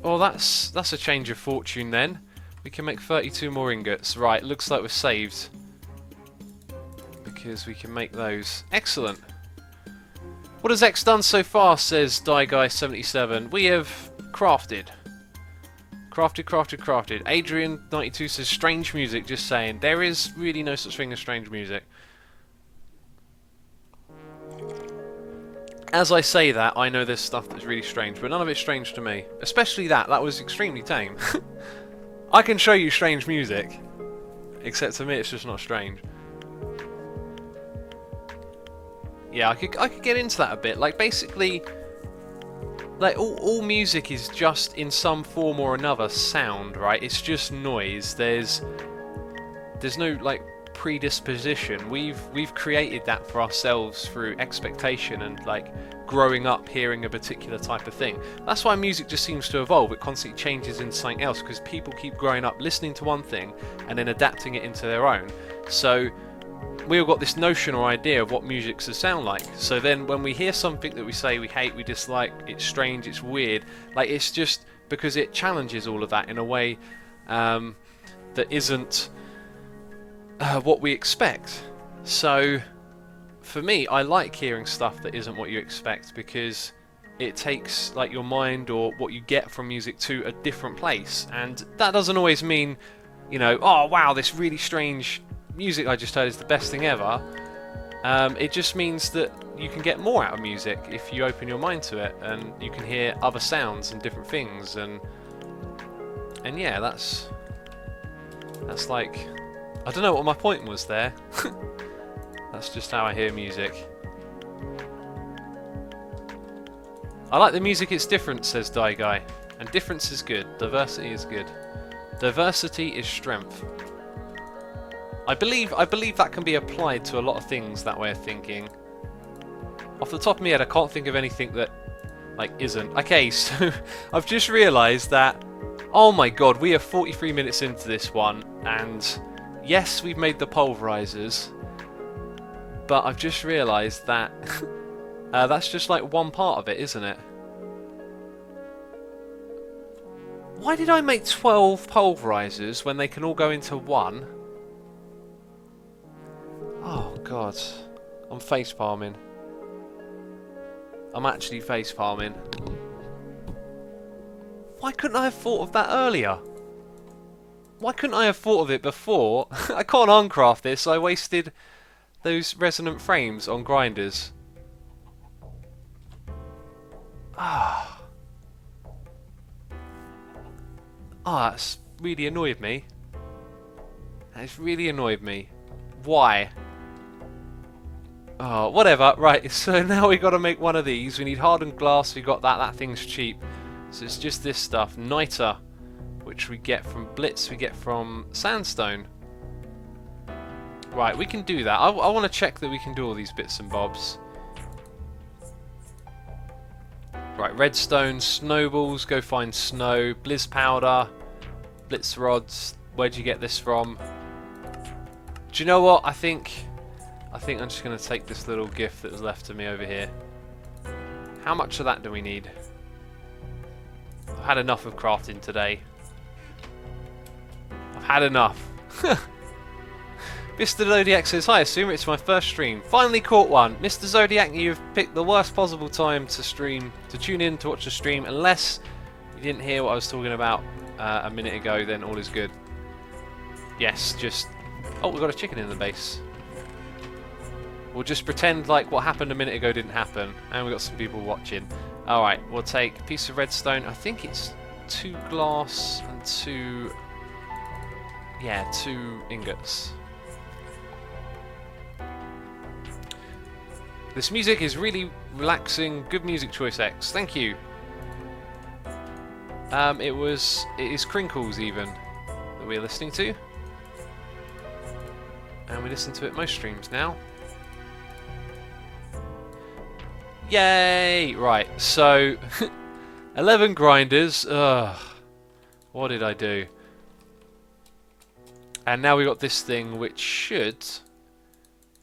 Well, that's a change of fortune then. We can make 32 more ingots. Right, looks like we're saved. Because we can make those. Excellent. What has X done so far, says DieGuy77. We have crafted. Crafted. Adrian92 says strange music, just saying. There is really no such thing as strange music. As I say that, I know there's stuff that's really strange, but none of it's strange to me. Especially that. That was extremely tame. I can show you strange music, except to me it's just not strange. Yeah, I could get into that a bit. Like, basically, like, all music is just, in some form or another, sound, right? It's just noise. There's no, like, predisposition. We've created that for ourselves through expectation and, like, growing up hearing a particular type of thing. That's why music just seems to evolve. It constantly changes into something else, because people keep growing up listening to one thing and then adapting it into their own. So we all got this notion or idea of what music should sound like. So then when we hear something that we say we hate, we dislike, it's strange, it's weird, like, it's just because it challenges all of that in a way that isn't what we expect. So for me, I like hearing stuff that isn't what you expect, because it takes, like, your mind or what you get from music to a different place. And that doesn't always mean, you know, oh wow, this really strange music I just heard is the best thing ever. It just means that you can get more out of music if you open your mind to it, and you can hear other sounds and different things, and yeah, that's like, I don't know what my point was there. That's just how I hear music. I like the music, it's different, says Die Guy. And difference is good. Diversity is good. Diversity is strength. I believe that can be applied to a lot of things, that way of thinking. Off the top of my head, I can't think of anything that, like, isn't. Okay, so I've just realised that, oh my god, we are 43 minutes into this one, and yes, we've made the pulverizers, but I've just realised that that's just like one part of it, isn't it? Why did I make 12 pulverizers when they can all go into one? Oh god, I'm face palming. I'm actually face palming. Why couldn't I have thought of that earlier? Why couldn't I have thought of it before? I can't uncraft this. I wasted those resonant frames on grinders. Ah. Ah, that's really annoyed me. That's really annoyed me. Why? Oh, whatever. Right, so now we got to make one of these. We need hardened glass. We got that. That thing's cheap. So it's just this stuff. Niter, which we get from Blitz. We get from sandstone. Right, we can do that. I want to check that we can do all these bits and bobs. Right, redstone, snowballs, go find snow, blizz powder, blitz rods. Where'd you get this from? Do you know what? I think I'm just going to take this little gift that was left to me over here. How much of that do we need? I've had enough of crafting today. I've had enough. Mr. Zodiac says, hi, Assumer, it's my first stream. Finally caught one. Mr. Zodiac, you've picked the worst possible time to stream, to tune in to watch the stream. Unless you didn't hear what I was talking about a minute ago, then all is good. Yes, just... Oh, we've got a chicken in the base. We'll just pretend like what happened a minute ago didn't happen. And we've got some people watching. Alright, we'll take a piece of redstone. I think it's 2 glass and 2... Yeah, 2 ingots. This music is really relaxing. Good music choice, X. Thank you. It is Crinkles even that we're listening to. And we listen to it most streams now. Yay! Right, so 11 grinders. Ugh. What did I do? And now we got this thing which should...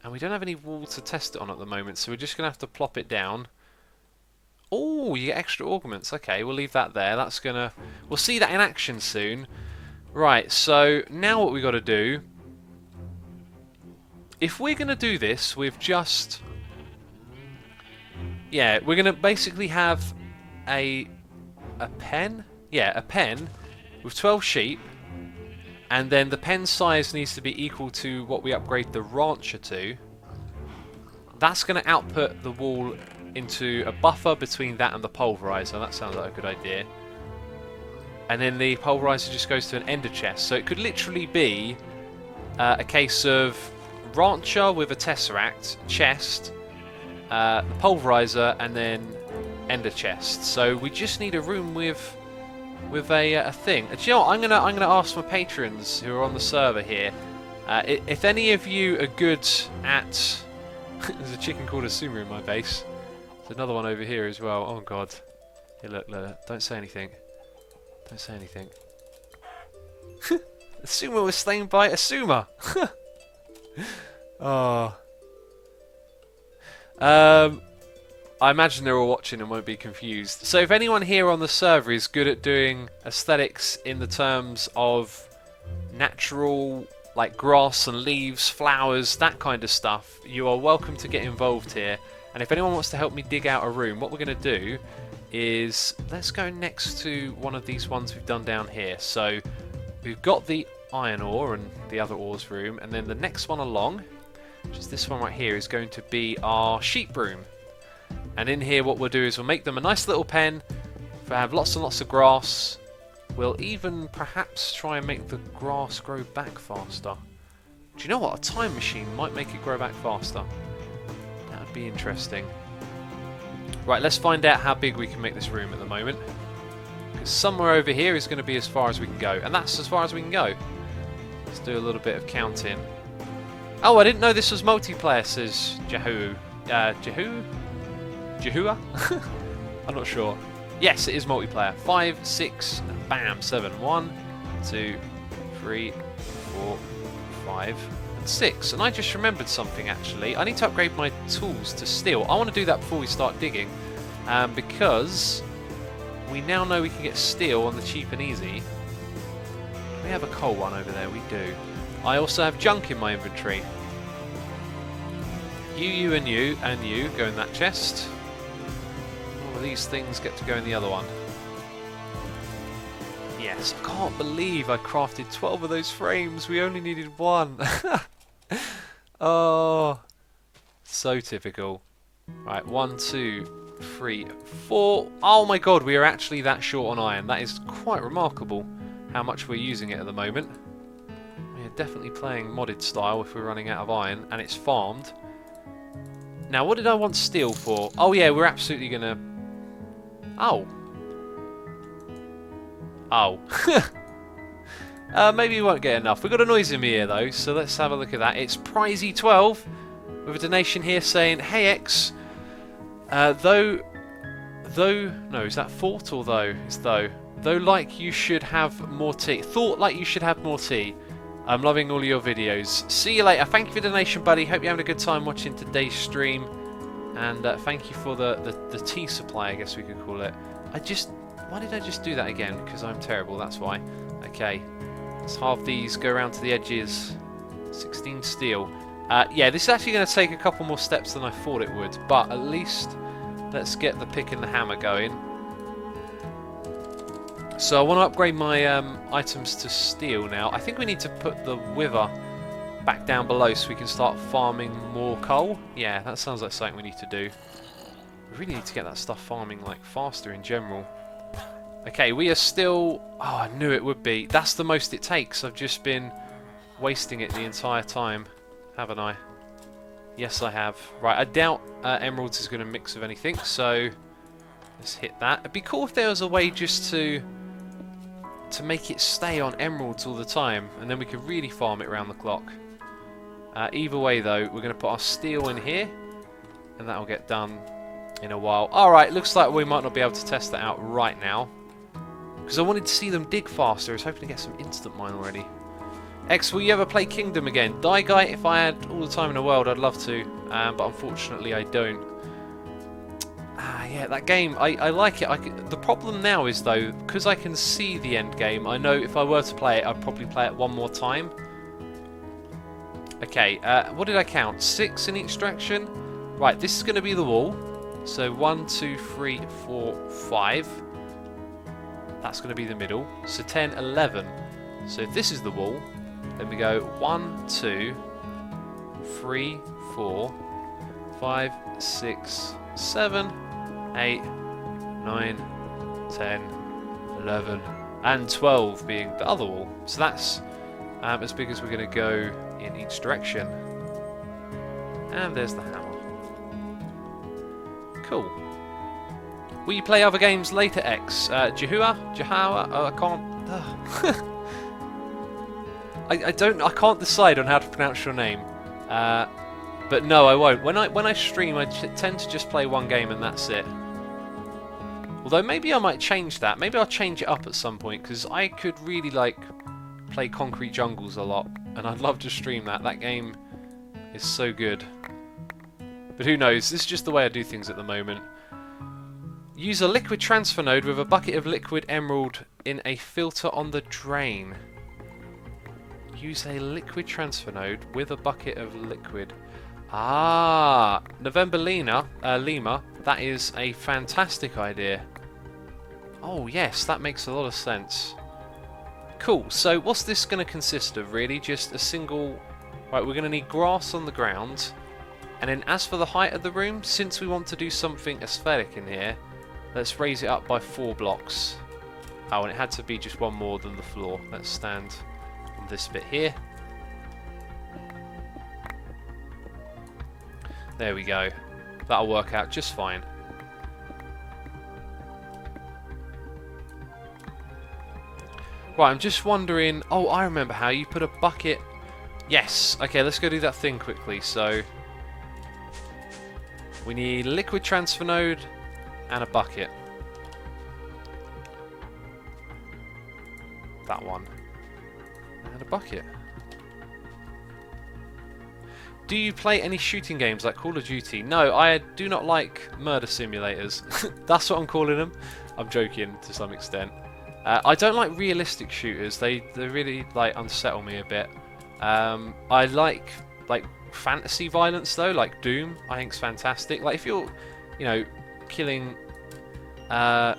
And we don't have any wool to test it on at the moment, so we're just going to have to plop it down. Oh, you get extra augments. Okay, we'll leave that there. That's going to... We'll see that in action soon. Right, so now what we've got to do... If we're going to do this with just... Yeah, we're going to basically have a pen? Yeah, a pen with 12 sheep. And then the pen size needs to be equal to what we upgrade the rancher to. That's going to output the wool into a buffer between that and the pulverizer. That sounds like a good idea. And then the pulverizer just goes to an ender chest. So it could literally be a case of rancher with a tesseract, chest, the pulverizer, and then ender chest. So we just need a room with a thing. Do you know what? I'm gonna ask my patrons who are on the server here. If any of you are good at... There's a chicken called Asuma in my base. There's another one over here as well. Oh god. Hey, look. Don't say anything. Don't say anything. Asuma was slain by Asuma. Oh. I imagine they're all watching and won't be confused. So if anyone here on the server is good at doing aesthetics in the terms of natural, like grass and leaves, flowers, that kind of stuff, you are welcome to get involved here. And if anyone wants to help me dig out a room, what we're going to do is, let's go next to one of these ones we've done down here. So we've got the iron ore and the other ores room, and then the next one along, which is this one right here, is going to be our sheep room. And in here what we'll do is we'll make them a nice little pen, we'll have lots and lots of grass. We'll even perhaps try and make the grass grow back faster. Do you know what? A time machine might make it grow back faster. That would be interesting. Right, let's find out how big we can make this room at the moment. Because somewhere over here is going to be as far as we can go. And that's as far as we can go. Let's do a little bit of counting. Oh, I didn't know this was multiplayer, says Jahoo. Jahua? I'm not sure. Yes, it is multiplayer. 5, 6, bam, 7. 1, 2, 3, 4, 5, and 6. And I just remembered something actually. I need to upgrade my tools to steel. I want to do that before we start digging. Because we now know we can get steel on the cheap and easy. Do we have a coal one over there? We do. I also have junk in my inventory. You, and you go in that chest. All of these things get to go in the other one. Yes, I can't believe I crafted 12 of those frames. We only needed 1. Oh, so typical. Right, 1, 2, 3, 4. Oh my god, we are actually that short on iron. That is quite remarkable how much we're using it at the moment. We are definitely playing modded style if we're running out of iron, and it's farmed. Now, what did I want steel for? Oh yeah, we're absolutely gonna... Oh. Oh. Maybe we won't get enough. We've got a noise in my ear though, so let's have a look at that. It's Prizey12 with a donation here saying, "Hey X, though, no, is that thought or though? It's though. Though like you should have more tea. Thought like you should have more tea. I'm loving all your videos. See you later. Thank you for the donation, buddy. Hope you're having a good time watching today's stream. And thank you for the tea supply, I guess we could call it. Why did I just do that again? Because I'm terrible, that's why. Okay. Let's halve these, go around to the edges. 16 steel. Yeah, this is actually going to take a couple more steps than I thought it would. But at least let's get the pick and the hammer going. So I want to upgrade my items to steel now. I think we need to put the wither back down below so we can start farming more coal. Yeah, that sounds like something we need to do. We really need to get that stuff farming like faster in general. Okay, we are still... Oh, I knew it would be. That's the most it takes. I've just been wasting it the entire time, haven't I? Yes, I have. Right, I doubt emeralds is going to mix with anything, so let's hit that. It'd be cool if there was a way just to make it stay on emeralds all the time, and then we could really farm it around the clock. Either way, though, we're going to put our steel in here, and that'll get done in a while. Alright, looks like we might not be able to test that out right now, because I wanted to see them dig faster. I was hoping to get some instant mine already. X, will you ever play Kingdom again? Die Guy, if I had all the time in the world, I'd love to, but unfortunately I don't. Yeah, that game, I like it. The problem now is, though, because I can see the end game, I know if I were to play it, I'd probably play it one more time. Okay, what did I count? 6 in each direction? Right, this is going to be the wall. So 1, 2, 3, 4, 5. That's going to be the middle. So 10, 11. So if this is the wall, then we go 1, 2, 3, 4, 5, 6, 7, 8, 9, 10, 11, and 12 being the other wall. So that's as big as we're going to go in each direction. And there's the hammer. Cool. Will you play other games later, X? Jahua? I can't... I can't decide on how to pronounce your name. But no, I won't. When I stream, I tend to just play one game and that's it. Although maybe I might change that. Maybe I'll change it up at some point, because I could really like play Concrete Jungles a lot, and I'd love to stream that. That game is so good. But who knows? This is just the way I do things at the moment. Use a liquid transfer node with a bucket of liquid emerald in a filter on the drain. Use a liquid transfer node with a bucket of liquid. Ah, November Lima, that is a fantastic idea. Oh yes, that makes a lot of sense. Cool, so what's this going to consist of really? Just a single... Right, we're going to need grass on the ground. And then as for the height of the room, since we want to do something aesthetic in here, let's raise it up by 4 blocks. Oh, and it had to be just one more than the floor. Let's stand on this bit here. There we go. That'll work out just fine. Right, I'm just wondering... Oh, I remember how you put a bucket... Yes! Okay, let's go do that thing quickly. So, we need a liquid transfer node and a bucket. That one. And a bucket. Do you play any shooting games like Call of Duty? No, I do not like murder simulators. That's what I'm calling them. I'm joking to some extent. I don't like realistic shooters. They really like unsettle me a bit. I like fantasy violence though, like Doom. I think's fantastic. Like if you're, you know, killing I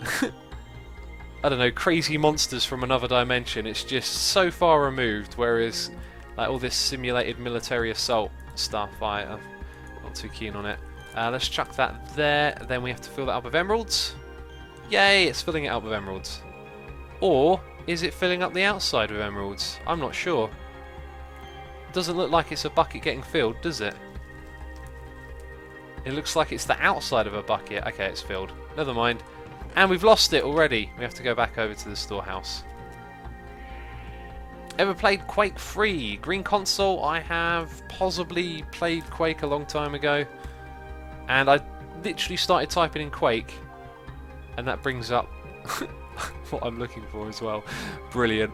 don't know, crazy monsters from another dimension, it's just so far removed. Whereas like all this simulated military assault stuff, I'm not too keen on it. Let's chuck that there. Then we have to fill that up with emeralds. Yay! It's filling it up with emeralds. Or is it filling up the outside with emeralds? I'm not sure. Doesn't look like it's a bucket getting filled, does it? It looks like it's the outside of a bucket. Okay, it's filled. Never mind. And we've lost it already. We have to go back over to the storehouse. Ever played Quake 3? Green console, I have possibly played Quake a long time ago. And I literally started typing in Quake. And that brings up what I'm looking for as well. Brilliant.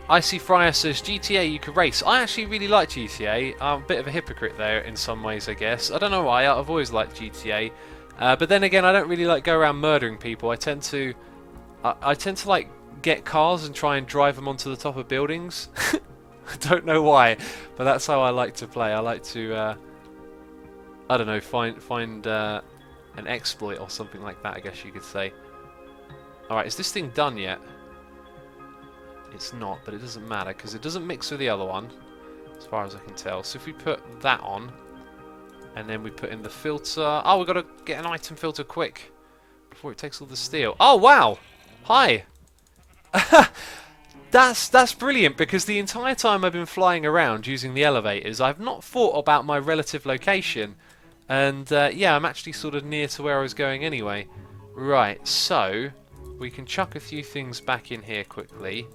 Icy Fryer says, GTA you could race. I actually really like GTA. I'm a bit of a hypocrite there in some ways, I guess. I don't know why, I've always liked GTA. But then again, I don't really like go around murdering people. I tend to like get cars and try and drive them onto the top of buildings. I don't know why, but that's how I like to play. I like to, I don't know, find an exploit or something like that, I guess you could say. Alright, is this thing done yet? It's not, but it doesn't matter because it doesn't mix with the other one, as far as I can tell. So if we put that on, and then we put in the filter... Oh, we've got to get an item filter quick before it takes all the steel. Oh, wow! Hi! That's brilliant, because the entire time I've been flying around using the elevators, I've not thought about my relative location. And, yeah, I'm actually sort of near to where I was going anyway. Right, so... we can chuck a few things back in here quickly.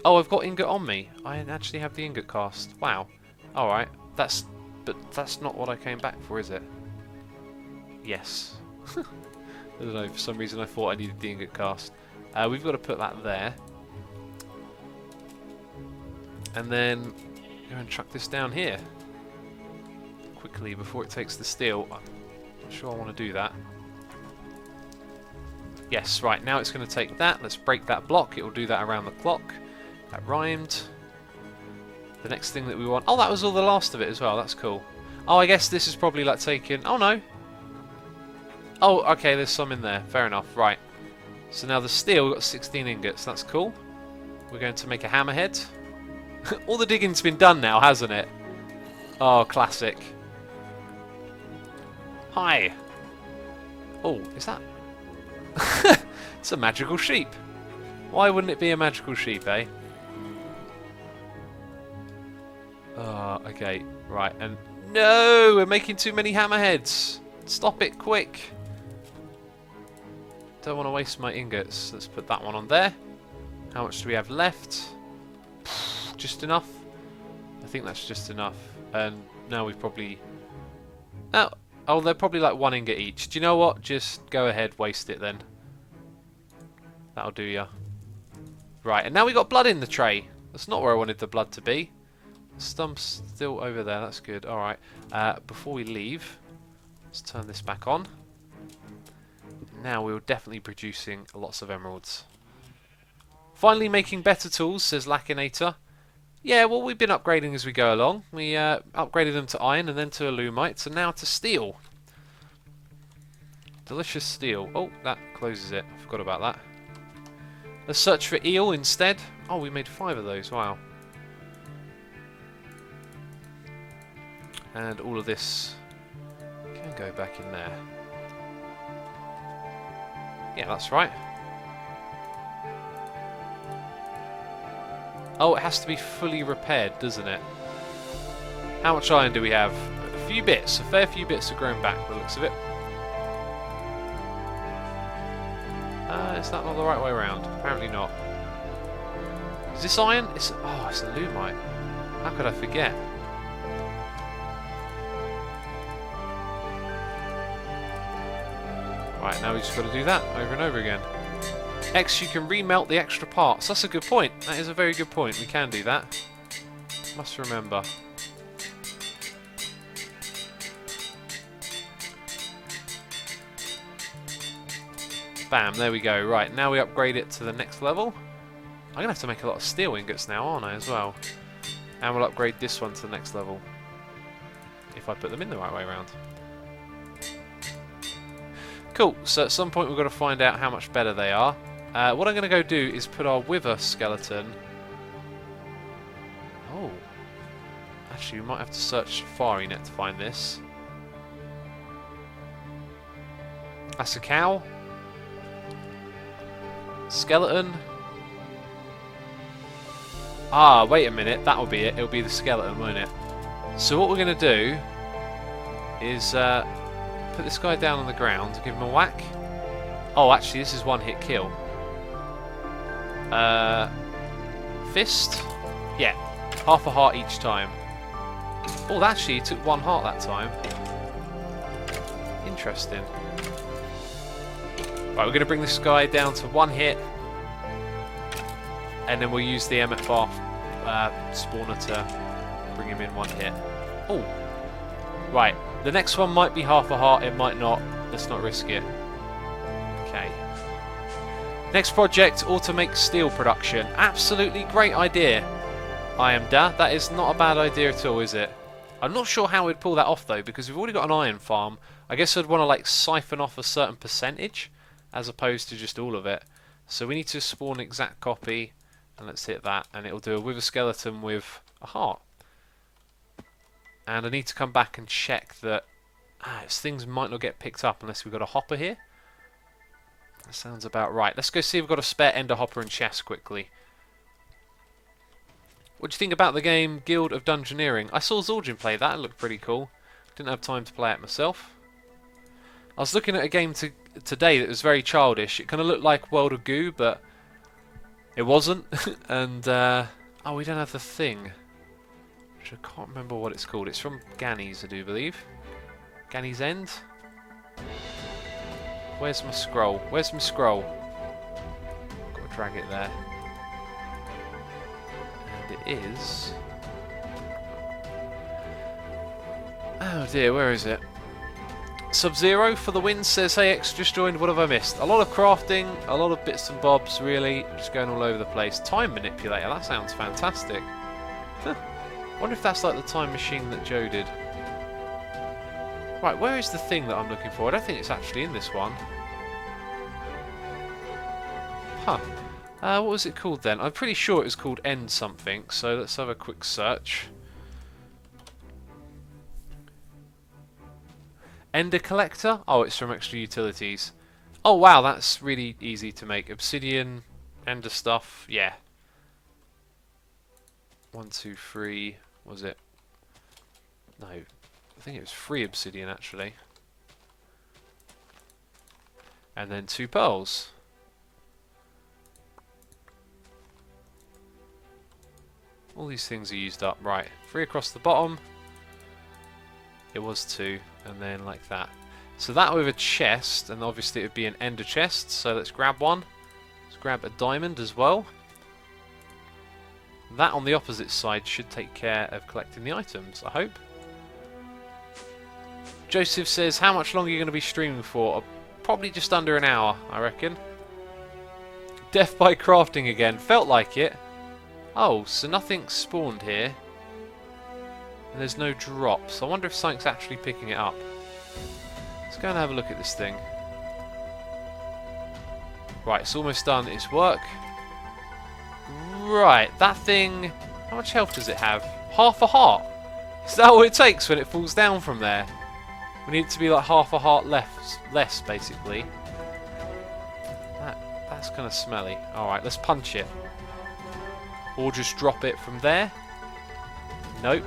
Oh, I've got ingot on me. I actually have the ingot cast. Wow. Alright. But that's not what I came back for, is it? Yes. I don't know, for some reason I thought I needed the ingot cast. We've got to put that there. And then go and chuck this down here. Quickly before it takes the steel. I'm not sure I want to do that. Yes, right, now it's going to take that. Let's break that block. It will do that around the clock. That rhymed. The next thing that we want... Oh, that was all the last of it as well. That's cool. Oh, I guess this is probably like taking... Oh, no. Oh, okay, there's some in there. Fair enough. Right. So now the steel, we've got 16 ingots. That's cool. We're going to make a hammerhead. All the digging's been done now, hasn't it? Oh, classic. Hi. Oh, is that... It's a magical sheep. Why wouldn't it be a magical sheep, eh? Okay, right, and... No! We're making too many hammerheads! Stop it, quick! Don't want to waste my ingots. Let's put that one on there. How much do we have left? Just enough? I think that's just enough. And now we've probably... Oh, they're probably like 1 ingot each. Do you know what? Just go ahead, waste it then. That'll do ya. Right, and now we got blood in the tray. That's not where I wanted the blood to be. The stump's still over there, that's good. Alright, before we leave, let's turn this back on. Now we're definitely producing lots of emeralds. Finally making better tools, says Lacinator. Yeah, well, we've been upgrading as we go along. We upgraded them to iron and then to alumite, and now to steel. Delicious steel. Oh, that closes it. I forgot about that. Let's search for eel instead. Oh, we made 5 of those. Wow. And all of this can go back in there. Yeah, that's right. Oh, it has to be fully repaired, doesn't it? How much iron do we have? A few bits. A fair few bits have grown back by the looks of it. Is that not the right way around? Apparently not. Is this iron? It's alumite. How could I forget? Right, now we just got to do that over and over again. X, you can remelt the extra parts. That's a good point. That is a very good point. We can do that. Must remember. Bam, there we go. Right, now we upgrade it to the next level. I'm going to have to make a lot of steel ingots now, aren't I, as well? And we'll upgrade this one to the next level. If I put them in the right way around. Cool, so at some point we've got to find out how much better they are. What I'm going to go do is put our wither skeleton... Oh. Actually, we might have to search Farinet to find this. That's a cow. Skeleton. Ah, wait a minute. That'll be it. It'll be the skeleton, won't it? So what we're going to do is put this guy down on the ground, give him a whack. Oh, actually, this is one hit kill. fist? Yeah, half a heart each time. Oh, actually, it took 1 heart that time. Interesting. Right, we're going to bring this guy down to 1 hit. And then we'll use the MFR spawner to bring him in 1 hit. Oh, right. The next one might be half a heart, it might not. Let's not risk it. Okay. Next project, automate steel production. Absolutely great idea. I am da. That is not a bad idea at all, is it? I'm not sure how we'd pull that off though, because we've already got an iron farm. I guess I'd want to like siphon off a certain percentage, as opposed to just all of it. So we need to spawn exact copy, and let's hit that, and it'll do a wither skeleton with a heart. And I need to come back and check that things might not get picked up unless we've got a hopper here. That sounds about right. Let's go see if we've got a spare ender hopper and chest quickly. What do you think about the game Guild of Dungeoneering? I saw Zorgin play that, it looked pretty cool. Didn't have time to play it myself. I was looking at a game today that was very childish. It kind of looked like World of Goo, but it wasn't. And, oh, we don't have the thing. Which I can't remember what it's called. It's from Ganny's, I do believe. Ganny's End? Where's my scroll? Where's my scroll? Got to drag it there. And it is... Oh dear, where is it? Sub-Zero for the win says, hey X, just joined, what have I missed? A lot of crafting, a lot of bits and bobs, really. Just going all over the place. Time manipulator, that sounds fantastic. Huh. Wonder if that's like the time machine that Joe did. Right, where is the thing that I'm looking for? I don't think it's actually in this one. Huh. What was it called then? I'm pretty sure it was called End something, so let's have a quick search. Ender Collector? Oh, it's from Extra Utilities. Oh wow, that's really easy to make. Obsidian, Ender stuff, yeah. 1, 2, 3, was it? No, I think it was 3 obsidian actually. And then 2 pearls. All these things are used up. Right, 3 across the bottom. It was 2, and then like that. So that with a chest, and obviously it would be an ender chest, so let's grab one. Let's grab a diamond as well. That on the opposite side should take care of collecting the items, I hope. Joseph says, how much longer are you going to be streaming for? Probably just under an hour, I reckon. Death by crafting again. Felt like it. Oh, so nothing spawned here. And there's no drops. I wonder if something's actually picking it up. Let's go and have a look at this thing. Right, it's almost done its work. Right, that thing... How much health does it have? Half a heart. Is that all it takes when it falls down from there? We need it to be like half a heart less basically. That's kind of smelly. Alright, let's punch it. Or just drop it from there. Nope.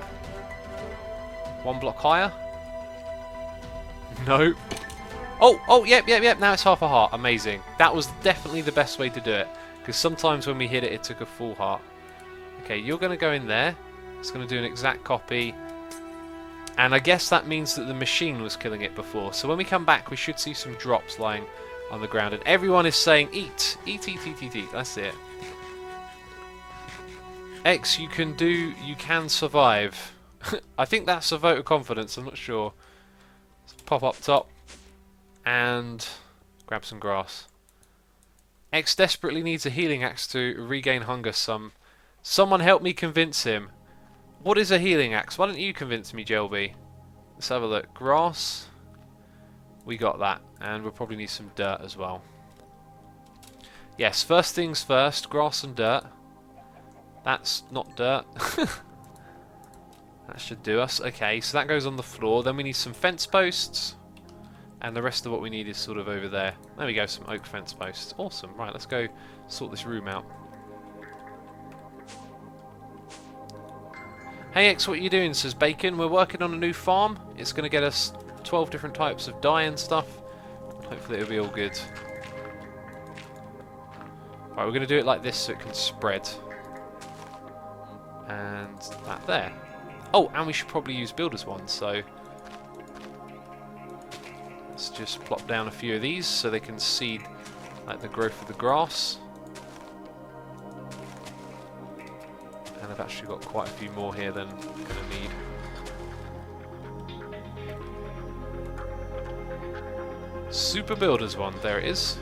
1 block higher. Nope. Oh, yep. Now it's half a heart. Amazing. That was definitely the best way to do it. Because sometimes when we hit it, it took a full heart. Okay, you're going to go in there. It's going to do an exact copy. And I guess that means that the machine was killing it before. So when we come back, we should see some drops lying on the ground. And everyone is saying, eat. Eat. That's it. X, you can survive. I think that's a vote of confidence, I'm not sure. Let's pop up top and grab some grass. X desperately needs a healing axe to regain hunger some. Someone help me convince him. What is a healing axe? Why don't you convince me, Jelby? Let's have a look. Grass. We got that. And we'll probably need some dirt as well. Yes, first things first. Grass and dirt. That's not dirt. That should do us. Okay, so that goes on the floor. Then we need some fence posts. And the rest of what we need is sort of over there. There we go, some oak fence posts. Awesome. Right, let's go sort this room out. Hey X, what are you doing? Says Bacon. We're working on a new farm. It's going to get us 12 different types of dye and stuff. Hopefully it'll be all good. Right, we're going to do it like this so it can spread. And that there. Oh, and we should probably use builders one, so let's just plop down a few of these so they can seed like the growth of the grass. And I've actually got quite a few more here than I'm going to need. Super builders one, there it is.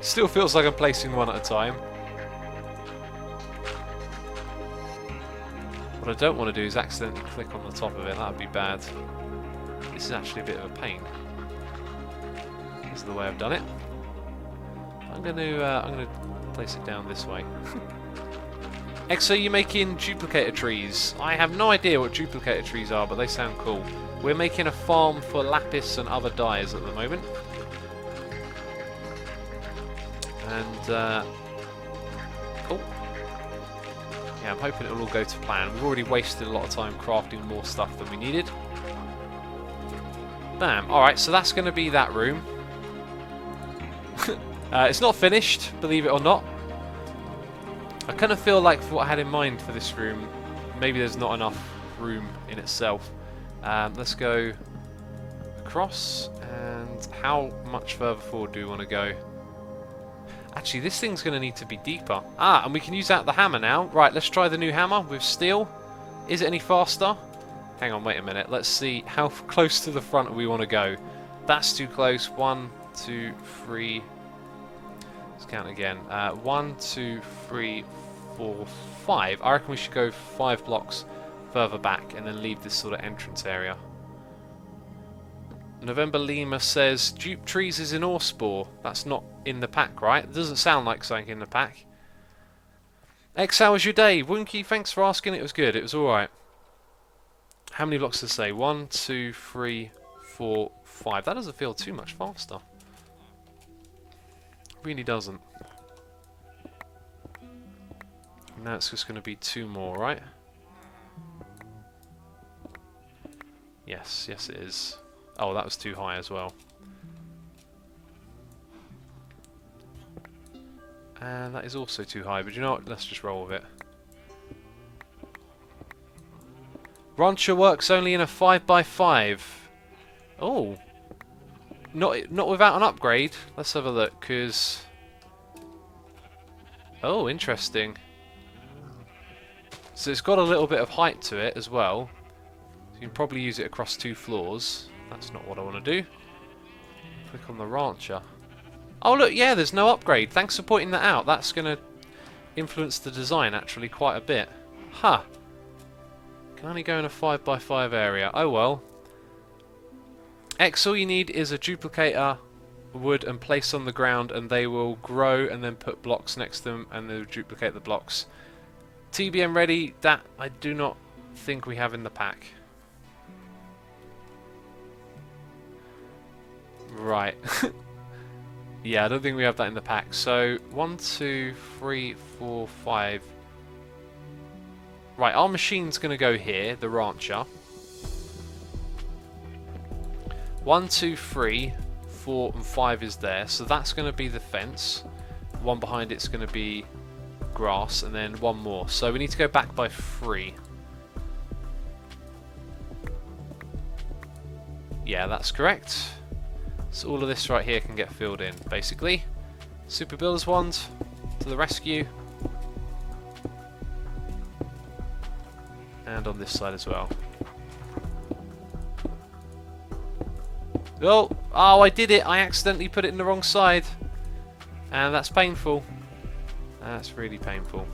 Still feels like I'm placing one at a time. What I don't want to do is accidentally click on the top of it, that would be bad. This is actually a bit of a pain. This is the way I've done it. I'm going to place it down this way. X, are you making duplicator trees? I have no idea what duplicator trees are, but they sound cool. We're making a farm for lapis and other dyes at the moment. And, oh. Yeah, I'm hoping it'll all go to plan. We've already wasted a lot of time crafting more stuff than we needed. Bam. Alright, so that's going to be that room. It's not finished, believe it or not. I kind of feel like for what I had in mind for this room, maybe there's not enough room in itself. Let's go across, and how much further forward do we want to go? Actually, this thing's going to need to be deeper. Ah, and we can use out the hammer now. Right, let's try the new hammer with steel. Is it any faster? Hang on, wait a minute. Let's see how close to the front we want to go. That's too close. 1, 2, 3. Let's count again. 1, 2, 3, 4, 5. I reckon we should go 5 blocks further back and then leave this sort of entrance area. November Lima says dupe trees is in ore spore. That's not in the pack, right? It doesn't sound like something in the pack. X, how was your day? Wonky, thanks for asking. It was good. It was alright. How many blocks does it say? 1, 2, 3, 4, 5. That doesn't feel too much faster. Really doesn't. Now it's just going to be 2 more, right? Yes, yes it is. Oh, that was too high as well. And that is also too high, but you know what? Let's just roll with it. Rancher works only in a 5x5. Oh. Not without an upgrade. Let's have a look, because... Oh, interesting. So it's got a little bit of height to it as well. So you can probably use it across 2 floors. That's not what I want to do. Click on the Rancher. Oh look, yeah, there's no upgrade. Thanks for pointing that out. That's going to influence the design actually quite a bit. Huh. Can only go in a 5x5 area. Oh well. X, all you need is a duplicator, wood, and place on the ground, and they will grow and then put blocks next to them and they'll duplicate the blocks. TBM ready, that I do not think we have in the pack. Right. Yeah, I don't think we have that in the pack. So, 1, 2, 3, 4, 5. Right, our machine's going to go here, the Rancher. 1, 2, 3, 4, and 5 is there. So that's going to be the fence. One behind it's going to be grass, and then 1 more. So we need to go back by 3. Yeah, that's correct. So all of this right here can get filled in, basically. Super Builders wand to the rescue. And on this side as well. Oh, I did it. I accidentally put it in the wrong side. And that's painful. That's really painful.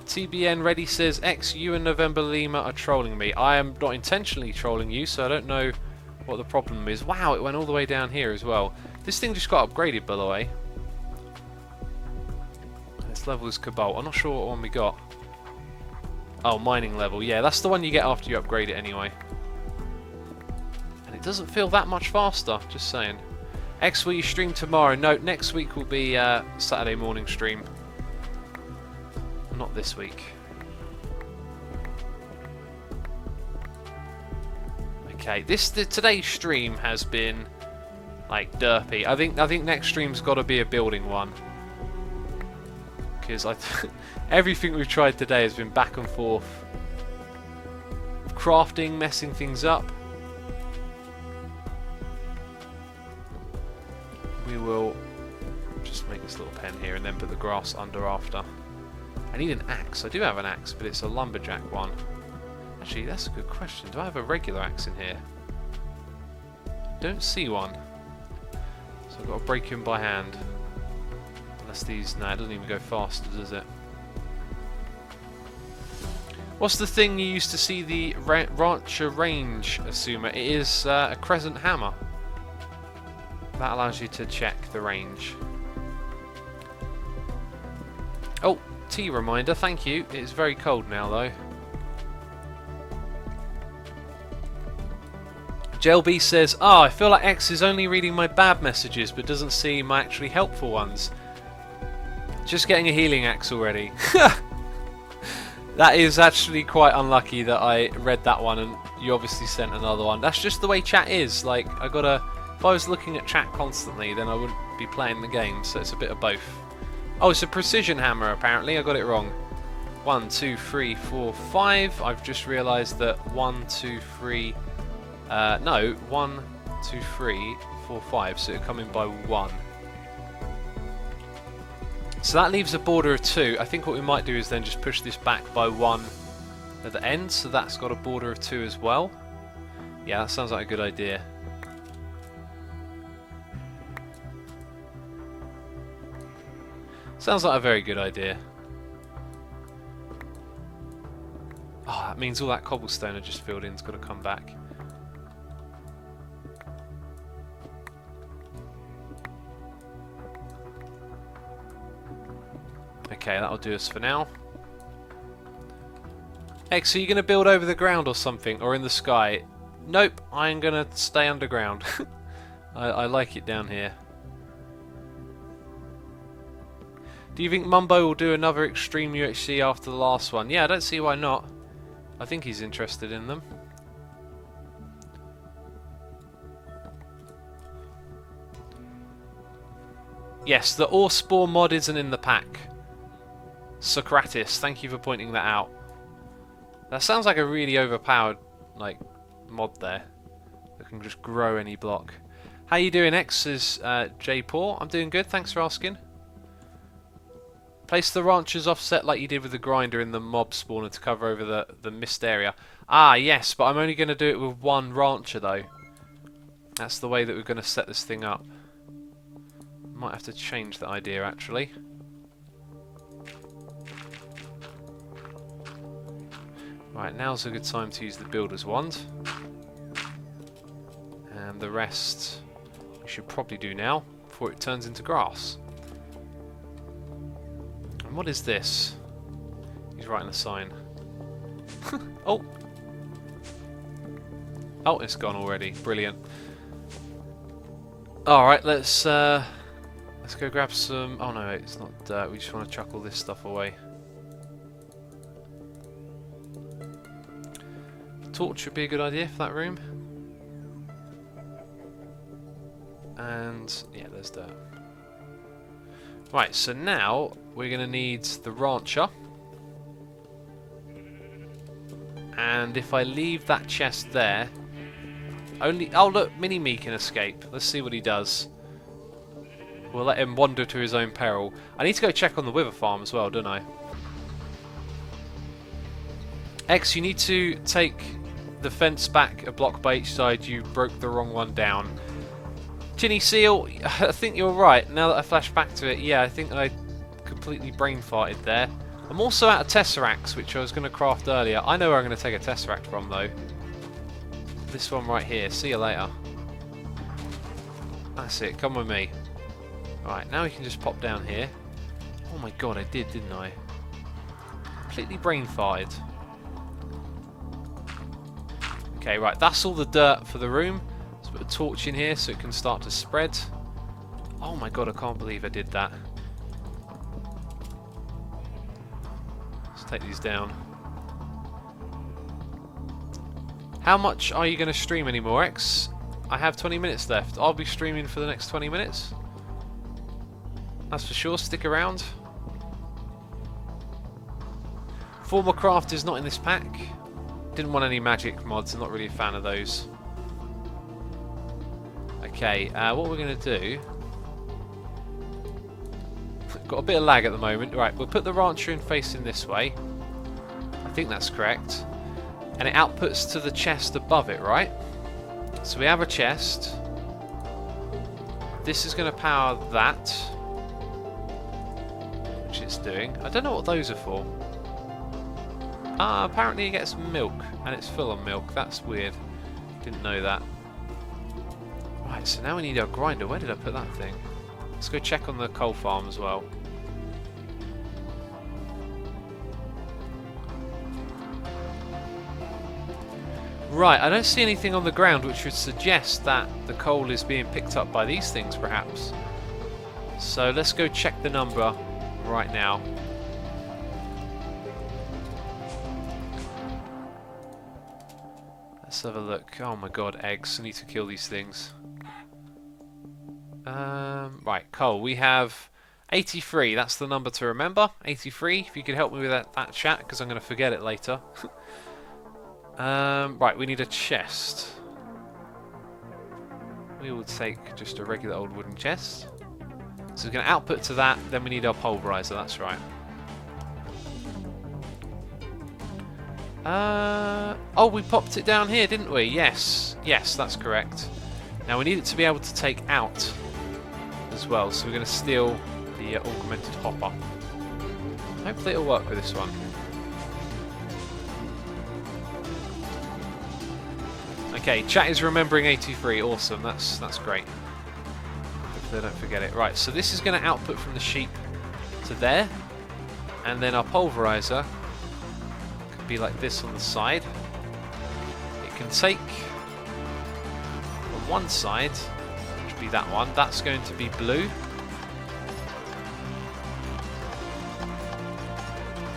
TBN Ready says, X, you and November Lima are trolling me. I am not intentionally trolling you, so I don't know what the problem is. Wow, it went all the way down here as well. This thing just got upgraded, by the way. This level is Cobalt. I'm not sure what one we got. Oh, mining level. Yeah, that's the one you get after you upgrade it anyway. And it doesn't feel that much faster, just saying. X, will you stream tomorrow? No, next week will be Saturday morning stream. Not this week. Okay, today's stream has been like derpy. I think next stream's got to be a building one, because everything we've tried today has been back and forth, crafting, messing things up. We will just make this little pen here and then put the grass under after. I need an axe. I do have an axe, but it's a lumberjack one. Actually, that's a good question. Do I have a regular axe in here? Don't see one. So I've got to break him by hand. Unless these... No, it doesn't even go faster, does it? What's the thing you used to see the rancher range, Asuma? It is a crescent hammer. That allows you to check the range. Oh, tea reminder, thank you. It's very cold now though. JLB says, I feel like X is only reading my bad messages but doesn't see my actually helpful ones. Just getting a healing axe already. That is actually quite unlucky that I read that one and you obviously sent another one. That's just the way chat is. Like, I gotta... If I was looking at chat constantly, then I wouldn't be playing the game, so it's a bit of both. Oh, it's a precision hammer, apparently. I got it wrong. 1, 2, 3, 4, 5. I've just realised that 1, 2, 3... no, 1, 2, 3, 4, 5, so it'll come in by 1. So that leaves a border of 2. I think what we might do is then just push this back by 1 at the end, so that's got a border of 2 as well. Yeah, that sounds like a good idea. Sounds like a very good idea. Oh, that means all that cobblestone I just filled in's got to come back. Okay, that'll do us for now. X, are you going to build over the ground or something? Or in the sky? Nope, I'm going to stay underground. I like it down here. Do you think Mumbo will do another Extreme UHC after the last one? Yeah, I don't see why not. I think he's interested in them. Yes, the Ore Spore mod isn't in the pack. Socrates, thank you for pointing that out. That sounds like a really overpowered mod there. That can just grow any block. How you doing, X? Is J Paul? I'm doing good, thanks for asking. Place the rancher's offset like you did with the grinder in the mob spawner to cover over the mist area. Ah, yes, but I'm only going to do it with one rancher, though. That's the way that we're going to set this thing up. Might have to change the idea, actually. Right, now's a good time to use the builder's wand. And the rest we should probably do now, before it turns into grass. What is this? He's writing a sign. Oh! Oh, it's gone already. Brilliant. Alright, let's go grab some... Oh no, wait, it's not dirt. We just want to chuck all this stuff away. Torch would be a good idea for that room. And, yeah, there's dirt. Right, so now we're going to need the rancher. And if I leave that chest there, only... Oh look, Mini-Me can escape. Let's see what he does. We'll let him wander to his own peril. I need to go check on the Wither farm as well, don't I? X, you need to take the fence back a block by each side. You broke the wrong one down. Tinny Seal, I think you're right. Now that I flash back to it, yeah, I think I completely brain farted there. I'm also out of Tesseracts, which I was going to craft earlier. I know where I'm going to take a Tesseract from, though. This one right here. See you later. That's it. Come with me. Right, now we can just pop down here. Oh my god, I did, didn't I? Completely brain farted. Okay, right, that's all the dirt for the room. Let's put a torch in here so it can start to spread. Oh my god, I can't believe I did that. Let's take these down. How much are you going to stream anymore, X? I have 20 minutes left. I'll be streaming for the next 20 minutes. That's for sure. Stick around. Former Craft is not in this pack. Didn't want any magic mods. I'm not really a fan of those. Okay, what we're going to do... Got a bit of lag at the moment. Right, we'll put the rancher in facing this way. I think that's correct. And it outputs to the chest above it, right? So we have a chest. This is going to power that. Which it's doing. I don't know what those are for. Apparently it gets milk, and it's full of milk. That's weird. Didn't know that. Right, so now we need our grinder. Where did I put that thing? Let's go check on the coal farm as well. Right, I don't see anything on the ground which would suggest that the coal is being picked up by these things, perhaps. So let's go check the number right now. Let's have a look. Oh my god, eggs. I need to kill these things. Right, coal. We have 83. That's the number to remember. 83. If you could help me with that chat, because I'm going to forget it later. Right, we need a chest. We will take just a regular old wooden chest. So we're going to output to that. Then we need our pulverizer. That's right. Oh, we popped it down here, didn't we? Yes. Yes, that's correct. Now we need it to be able to take out as well. So we're going to steal the augmented hopper. Hopefully it'll work with this one. Okay, chat is remembering 83. Awesome. That's great. Hopefully I don't forget it. Right, so this is going to output from the sheep to there. And then our pulverizer be like this on the side. It can take on one side, which would be that one. That's going to be blue,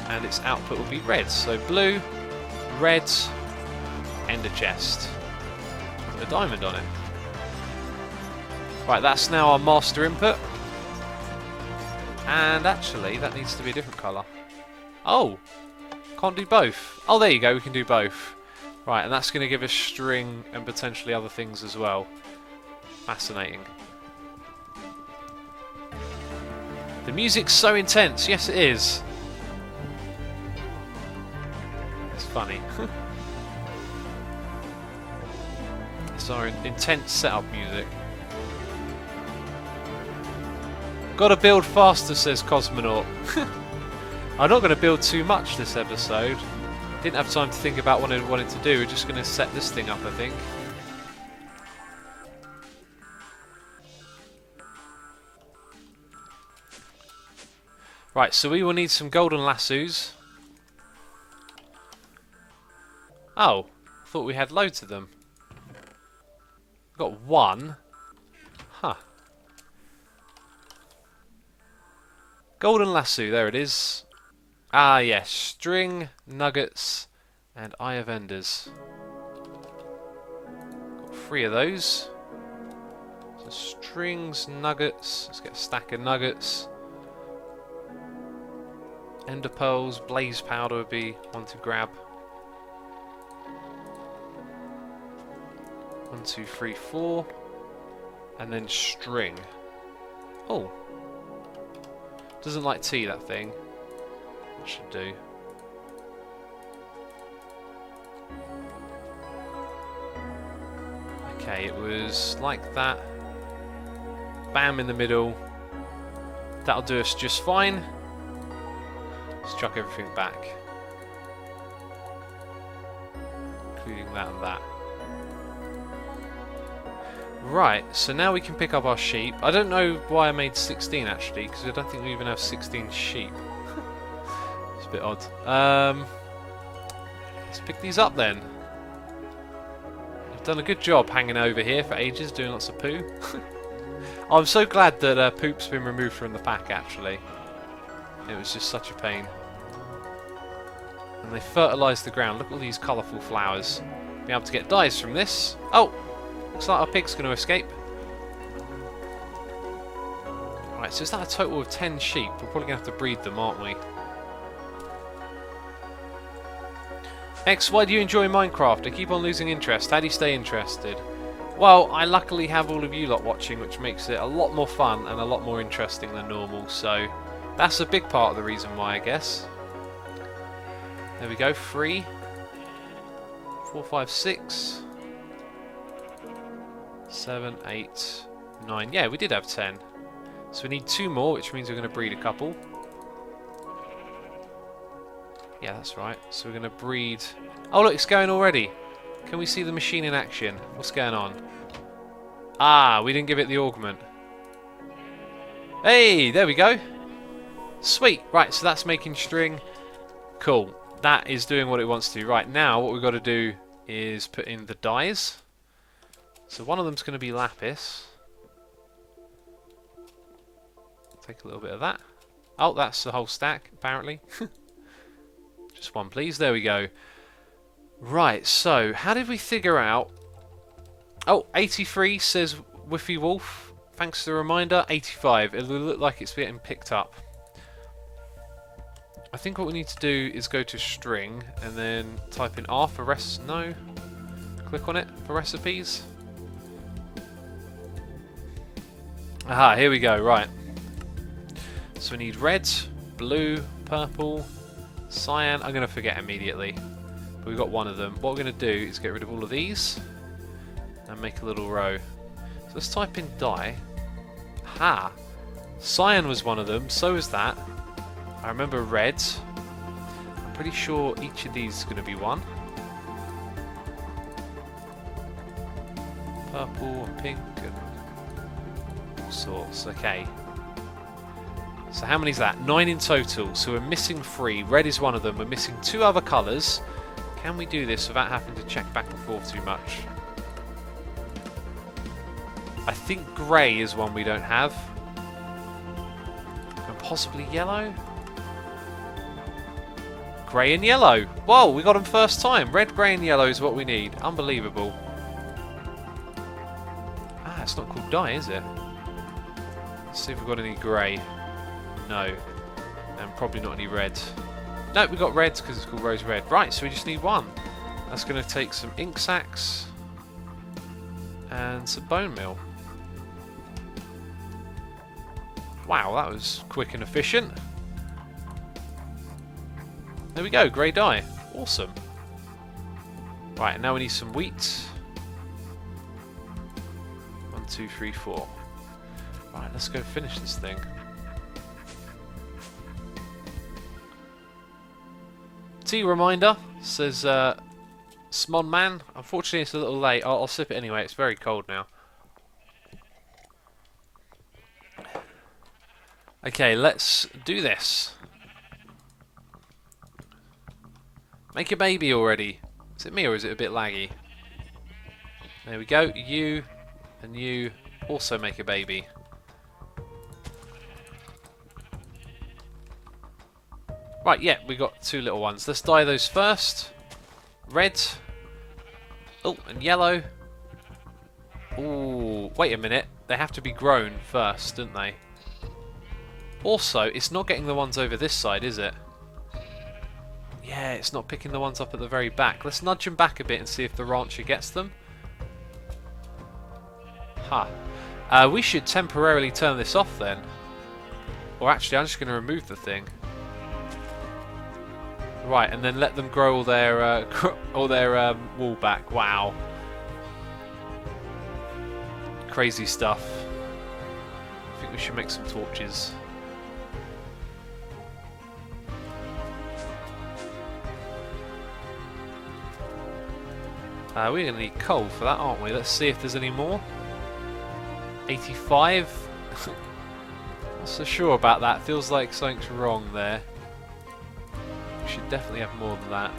and its output will be red. So blue, red, ender chest. Put a diamond on it. Right, that's now our master input. And actually, that needs to be a different colour. Oh! Can't do both. Oh, there you go, we can do both. Right, and that's going to give us string and potentially other things as well. Fascinating. The music's so intense. Yes, it is. It's funny. It's our intense setup music. Gotta build faster, says Cosmonaut. I'm not going to build too much this episode. Didn't have time to think about what I wanted to do. We're just going to set this thing up, I think. Right, so we will need some golden lassos. Oh, I thought we had loads of them. Got one. Huh. Golden lasso, there it is. Ah, yes, string, nuggets, and eye of enders. Got 3 of those. So strings, nuggets. Let's get a stack of nuggets. Ender pearls, blaze powder would be one to grab. 1, 2, 3, 4, and then string. Oh, doesn't like tea, that thing. Should do. Okay, it was like that. Bam in the middle. That'll do us just fine. Let's chuck everything back, including that and that. Right, so now we can pick up our sheep. I don't know why I made 16 actually, because I don't think we even have 16 sheep. It's a bit odd. Let's pick these up then. I've done a good job hanging over here for ages, doing lots of poo. I'm so glad that poop's been removed from the pack actually. It was just such a pain. And they fertilised the ground. Look at all these colourful flowers. Be able to get dyes from this. Oh! Looks like our pig's going to escape. Right, so is that a total of 10 sheep? We're probably going to have to breed them, aren't we? X, why do you enjoy Minecraft? I keep on losing interest. How do you stay interested? Well, I luckily have all of you lot watching, which makes it a lot more fun and a lot more interesting than normal, so that's a big part of the reason why, I guess. There we go, 3, 4, 5, 6, 7, 8, 9. Yeah, we did have 10. So we need 2 more, which means we're going to breed a couple. Yeah, that's right. So we're going to breed... Oh, look, it's going already. Can we see the machine in action? What's going on? Ah, we didn't give it the augment. Hey, there we go. Sweet. Right, so that's making string. Cool. That is doing what it wants to. Right, now what we've got to do is put in the dyes. So one of them's going to be lapis. Take a little bit of that. Oh, that's the whole stack, apparently. Just one, please. There we go. Right, so how did we figure out... Oh, 83 says Whiffy Wolf. Thanks for the reminder. 85. It will look like it's getting picked up. I think what we need to do is go to string and then type in R for No. Click on it for recipes. Aha, here we go. Right. So we need red, blue, purple, cyan. I'm going to forget immediately. But we've got one of them. What we're going to do is get rid of all of these and make a little row. So let's type in dye. Ha! Cyan was one of them, so is that. I remember red. I'm pretty sure each of these is going to be one. Purple and pink and all sorts. Okay. So how many is that? 9 in total. So we're missing 3. Red is one of them. We're missing 2 other colours. Can we do this without having to check back and forth too much? I think grey is one we don't have. And possibly yellow? Grey and yellow. Whoa, we got them first time. Red, grey and yellow is what we need. Unbelievable. Ah, it's not called dye, is it? Let's see if we've got any grey. No. And probably not any red. No, we got reds because it's called rose red. Right, so we just need 1. That's going to take some ink sacs and some bone meal. Wow, that was quick and efficient. There we go, grey dye. Awesome. Right, and now we need some wheat. 1, 2, 3, 4. Right, let's go finish this thing. Tea reminder, says Smon Man. Unfortunately, it's a little late. I'll sip it anyway. It's very cold now. Okay, let's do this. Make a baby already. Is it me or is it a bit laggy? There we go. You and you also make a baby. Right, yeah, we got 2 little ones. Let's dye those first. Red. Oh, and yellow. Ooh, wait a minute. They have to be grown first, don't they? Also, it's not getting the ones over this side, is it? Yeah, it's not picking the ones up at the very back. Let's nudge them back a bit and see if the rancher gets them. Ha. We should temporarily turn this off then. Or actually, I'm just going to remove the thing. Right, and then let them grow all their wool back. Wow. Crazy stuff. I think we should make some torches. We're going to need coal for that, aren't we? Let's see if there's any more. 85. Not so sure about that. Feels like something's wrong there. We should definitely have more than that.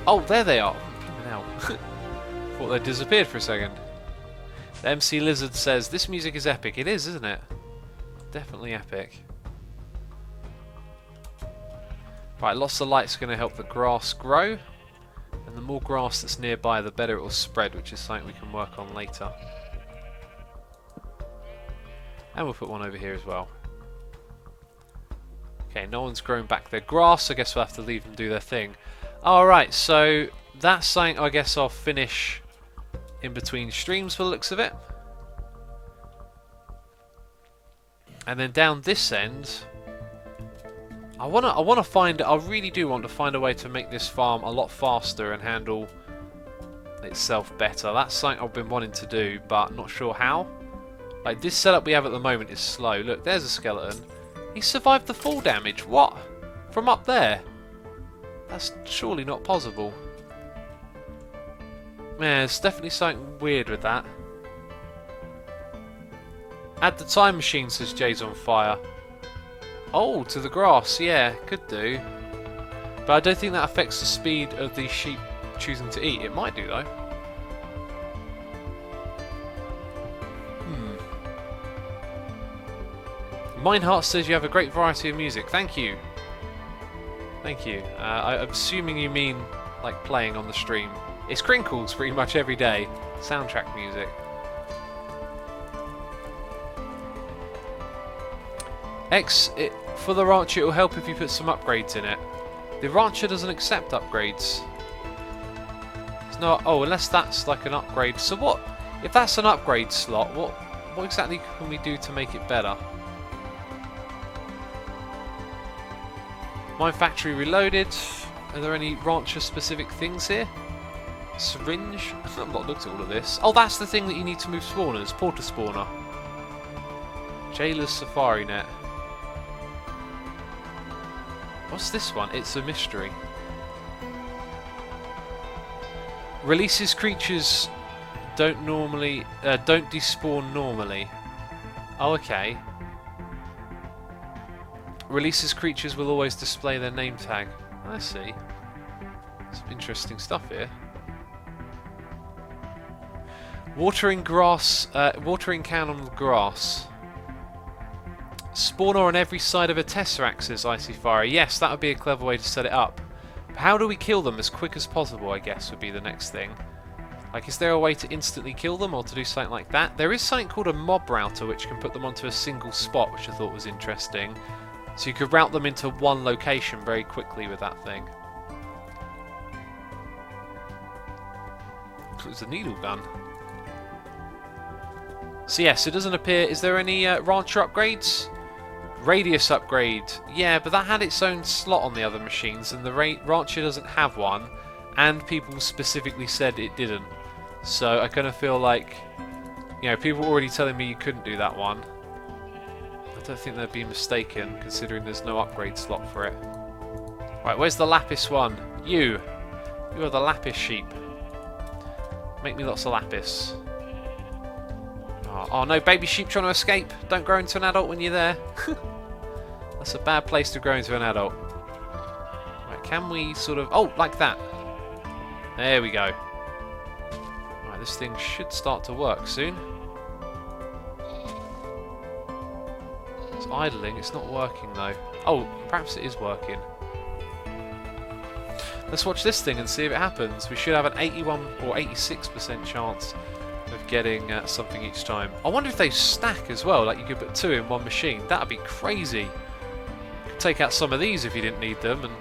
Oh, there they are. Thought they disappeared for a second. The MC Lizard says, this music is epic. It is, isn't it? Definitely epic. Right, lots of light's going to help the grass grow. And And the more grass that's nearby, the better it will spread, which is something we can work on later. And we'll put one over here as well. Okay, no one's grown back their grass, I guess we'll have to leave them do their thing. Alright, so that's something I guess I'll finish in between streams for the looks of it. And then down this end, I really do want to find a way to make this farm a lot faster and handle itself better. That's something I've been wanting to do, but not sure how. Like, this setup we have at the moment is slow. Look, there's a skeleton. He survived the fall damage. What? From up there? That's surely not possible. Man, there's definitely something weird with that. Add the time machine, says Jay's on fire. Oh, to the grass. Yeah, could do. But I don't think that affects the speed of the sheep choosing to eat. It might do, though. Mineheart says you have a great variety of music. Thank you. Thank you. I'm assuming you mean like playing on the stream. It's Crinkles pretty much every day. Soundtrack music. For the Rancher, it will help if you put some upgrades in it. The Rancher doesn't accept upgrades. It's not. Oh, unless that's like an upgrade. So what? If that's an upgrade slot, what exactly can we do to make it better? Mine Factory reloaded. Are there any Rancher specific things here? Syringe? I've not looked at all of this. Oh, that's the thing that you need to move spawners. Porter spawner. Jailer's Safari Net. What's this one? It's a mystery. Releases creatures don't despawn normally. Oh, okay. Releases creatures will always display their name tag. I see. Some interesting stuff here. Watering grass. Watering can on the grass. Spawner on every side of a Tesseract, says Icy Fire. Yes, that would be a clever way to set it up. But how do we kill them as quick as possible, I guess, would be the next thing. Like, is there a way to instantly kill them or to do something like that? There is something called a mob router which can put them onto a single spot, which I thought was interesting. So you could route them into one location very quickly with that thing. It was a needle gun. So yes, it doesn't appear... Is there any Rancher upgrades? Radius upgrade. Yeah, but that had its own slot on the other machines, and the Rancher doesn't have one, and people specifically said it didn't. So I kind of feel like, you know, people were already telling me you couldn't do that one. I don't think they'd be mistaken, considering there's no upgrade slot for it. Right, where's the Lapis one? You are the Lapis sheep. Make me lots of Lapis. Oh no, baby sheep trying to escape. Don't grow into an adult when you're there. That's a bad place to grow into an adult. Right, can we sort of... Oh, like that. There we go. Right, this thing should start to work soon. It's idling, it's not working though. Oh, perhaps it is working. Let's watch this thing and see if it happens. We should have an 81 or 86% chance of getting something each time. I wonder if they stack as well, like you could put two in one machine. That would be crazy. You could take out some of these if you didn't need them. And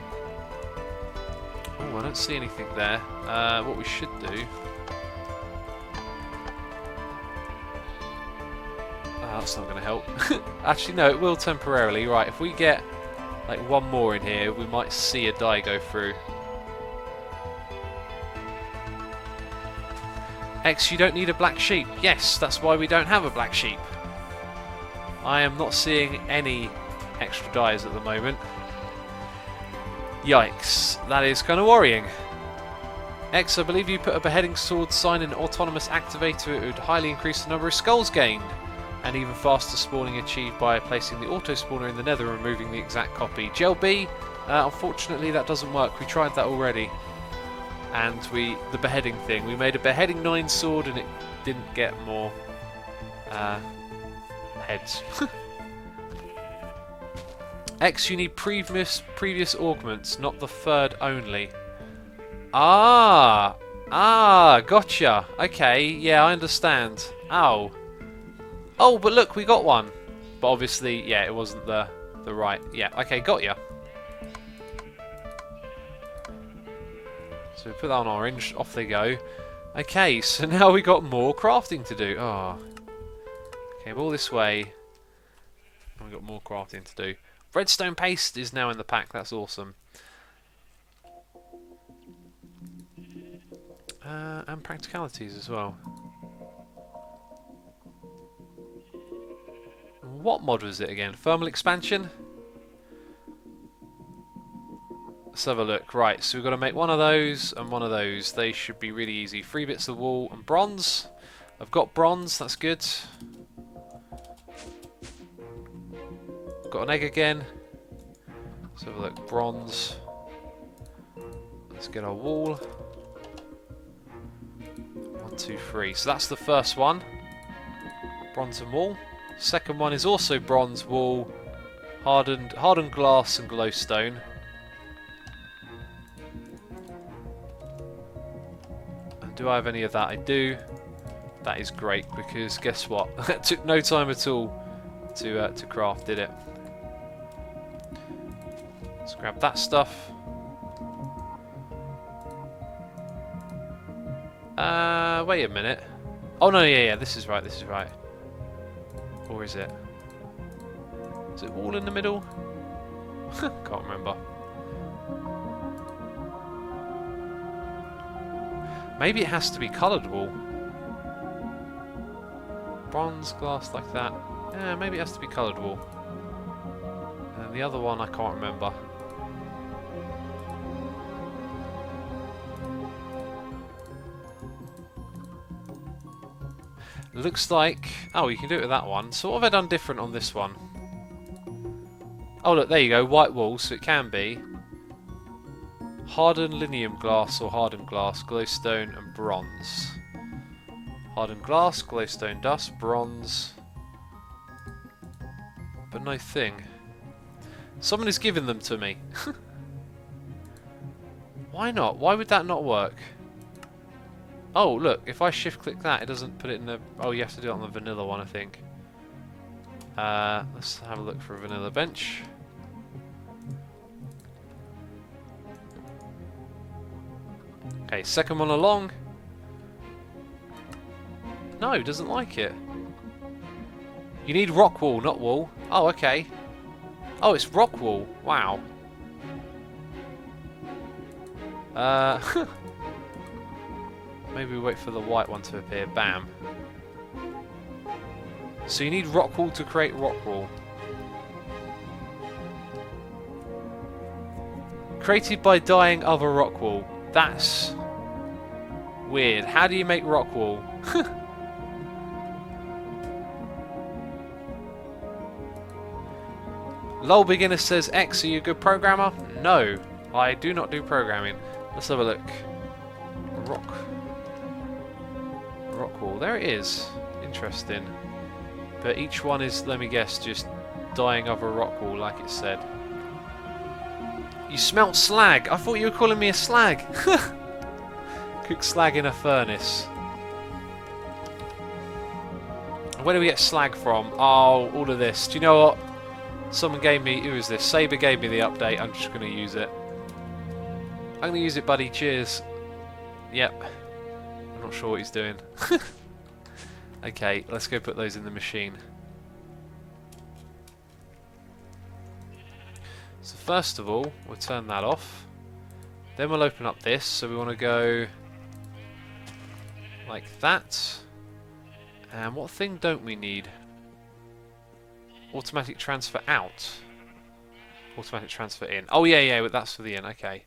oh, I don't see anything there. What we should do... that's not going to help. Actually, no, it will temporarily. Right, if we get like one more in here, we might see a die go through. X, you don't need a black sheep. Yes, that's why we don't have a black sheep. I am not seeing any extra dies at the moment. Yikes, that is kind of worrying. X, I believe you put a beheading sword sign in autonomous activator. It would highly increase the number of skulls gained. And even faster spawning achieved by placing the auto spawner in the nether and removing the exact copy. Gel B, unfortunately that doesn't work. We tried that already. And the beheading thing. We made a beheading 9 sword and it didn't get more heads. X, you need previous augments, not the third only. Ah! Ah, gotcha. Okay, yeah, I understand. Oh. Oh, but look, we got one. But obviously, yeah, it wasn't the right. Yeah, okay, got ya. So we put that on orange, off they go. Okay, so now we got more crafting to do. Oh. Okay, all this way. We've got more crafting to do. Redstone paste is now in the pack, that's awesome. And practicalities as well. What mod was it again? Thermal expansion? Let's have a look. Right, so we've got to make one of those and one of those. They should be really easy. 3 bits of wool and bronze. I've got bronze, that's good. Got an egg again. Let's have a look. Bronze. Let's get our wool. 1, 2, 3. So that's the first one. Bronze and wool. Second one is also bronze, wool, hardened glass and glowstone. And do I have any of that? I do. That is great because guess what? It took no time at all to craft, did it? Let's grab that stuff. Wait a minute. Oh no, yeah, this is right, this is right. Or is it? Is it wool in the middle? Can't remember. Maybe it has to be coloured wool. Bronze, glass like that. Yeah, maybe it has to be coloured wool. And the other one I can't remember. Looks like... Oh, you can do it with that one. So what have I done different on this one? Oh, look, there you go. White wool, so it can be hardened linium glass or hardened glass, glowstone and bronze. Hardened glass, glowstone dust, bronze. But no thing. Someone is giving them to me. Why not? Why would that not work? Oh, look, if I shift click that, it doesn't put it in the... Oh, you have to do it on the vanilla one, I think. Let's have a look for a vanilla bench. Okay, second one along. No, it doesn't like it. You need rock wool, not wool. Oh, okay. Oh, it's rock wool. Wow. Maybe we wait for the white one to appear. Bam. So you need rock wool to create rock wool. Created by dyeing other rock wool. That's weird. How do you make rock wool? Lol Beginner says, X, are you a good programmer? No, I do not do programming. Let's have a look. Rock wool. There it is. Interesting. But each one is, let me guess, just dyeing other rock wool, like it said. You smelt slag. I thought you were calling me a slag. Cook slag in a furnace. Where do we get slag from? Oh, all of this. Do you know what? Someone gave me... Who is this? Saber gave me the update. I'm just going to use it. I'm going to use it, buddy. Cheers. Yep. I'm not sure what he's doing. Okay, let's go put those in the machine. So first of all, we'll turn that off. Then we'll open up this. So we want to go like that. And what thing don't we need? Automatic transfer out. Automatic transfer in. Oh yeah, but that's for the in. Okay.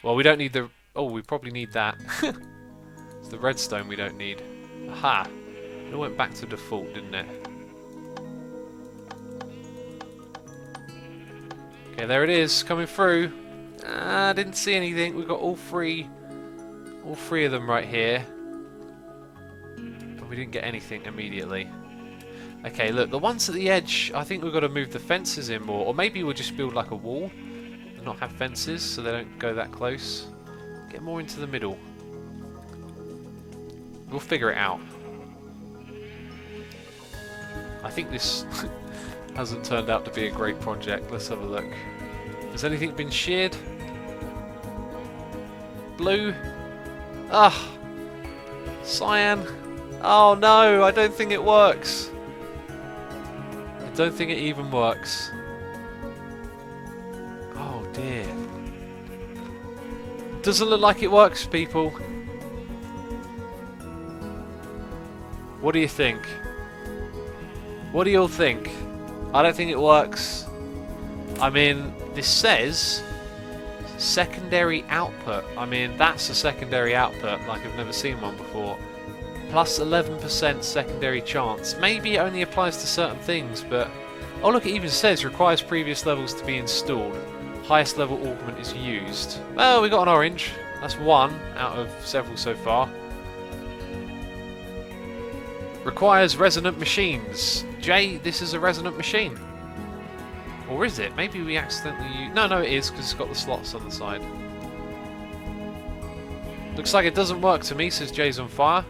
Well, we don't need the... Oh, we probably need that. It's the redstone we don't need. Aha. It went back to default, didn't it? Okay, there it is, coming through. I didn't see anything. We've got all three of them right here. But we didn't get anything immediately. Okay, look, the ones at the edge, I think we've got to move the fences in more. Or maybe we'll just build like a wall and not have fences so they don't go that close. Get more into the middle. We'll figure it out. I think this hasn't turned out to be a great project. Let's have a look. Has anything been sheared? Blue? Ah! Cyan? Oh no, I don't think it works. I don't think it even works. Oh dear. Doesn't look like it works, people. What do you think? What do you all think? I don't think it works. I mean, this says secondary output. I mean, that's a secondary output like I've never seen one before. Plus 11% secondary chance. Maybe it only applies to certain things, but... Oh look, it even says requires previous levels to be installed. Highest level augment is used. Well, we got an orange. That's one out of several so far. Requires resonant machines. Jay, this is a resonant machine. Or is it? Maybe we accidentally used... No, it is, because it's got the slots on the side. Looks like it doesn't work to me, says Jay's on fire.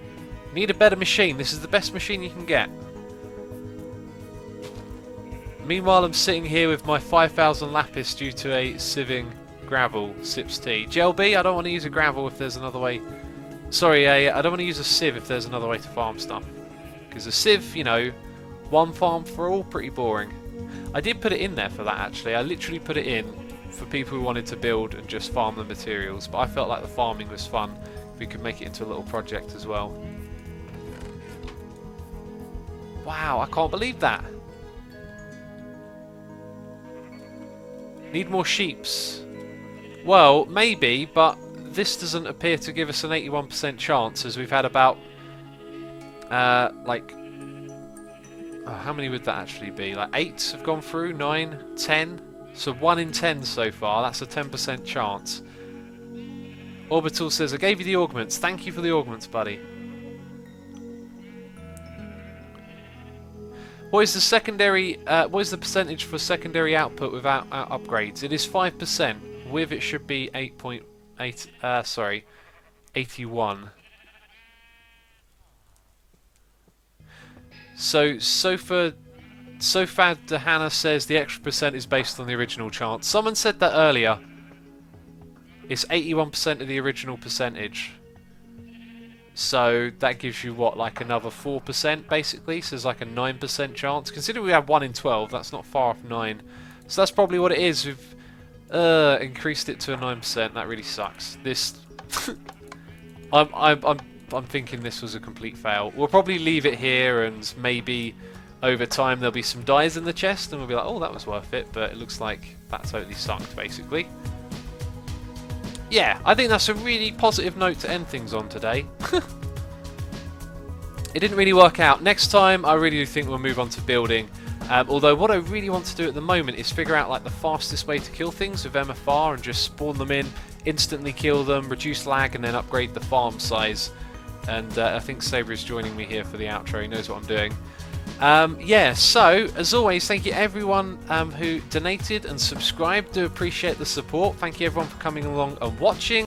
Need a better machine. This is the best machine you can get. Meanwhile, I'm sitting here with my 5,000 lapis due to a sieving gravel sips tea. JLB, I don't want to use a gravel if there's another way... Sorry, I don't want to use a sieve if there's another way to farm stuff. Because a sieve, you know, one farm for all, pretty boring. I did put it in there for that, actually. I literally put it in for people who wanted to build and just farm the materials. But I felt like the farming was fun. If we could make it into a little project as well. Wow, I can't believe that. Need more sheeps. Well, maybe, but this doesn't appear to give us an 81% chance, as we've had about, like, oh, how many would that actually be? Like 8 have gone through, 9, 10. So 1 in 10 so far. That's a 10% chance. Orbital says, I gave you the augments. Thank you for the augments, buddy. What is the secondary? What is the percentage for secondary output without upgrades? It is 5%. With it should be 8.8. Sorry, 81. So Sofad Dahana says the extra percent is based on the original chance. Someone said that earlier. It's 81% of the original percentage. So that gives you what, like another 4% basically. So there's like a 9% chance. Considering we have 1 in 12, that's not far off 9. So that's probably what it is. We've increased it to a 9%. That really sucks. This, I'm thinking this was a complete fail. We'll probably leave it here, and maybe over time there'll be some dies in the chest, and we'll be like, oh, that was worth it. But it looks like that totally sucked, basically. Yeah, I think that's a really positive note to end things on today. It didn't really work out. Next time, I really do think we'll move on to building. Although what I really want to do at the moment is figure out like the fastest way to kill things with MFR and just spawn them in, instantly kill them, reduce lag, and then upgrade the farm size. And I think Saber is joining me here for the outro. He knows what I'm doing. Yeah, so as always, thank you everyone who donated and subscribed. Do appreciate the support. Thank you everyone for coming along and watching.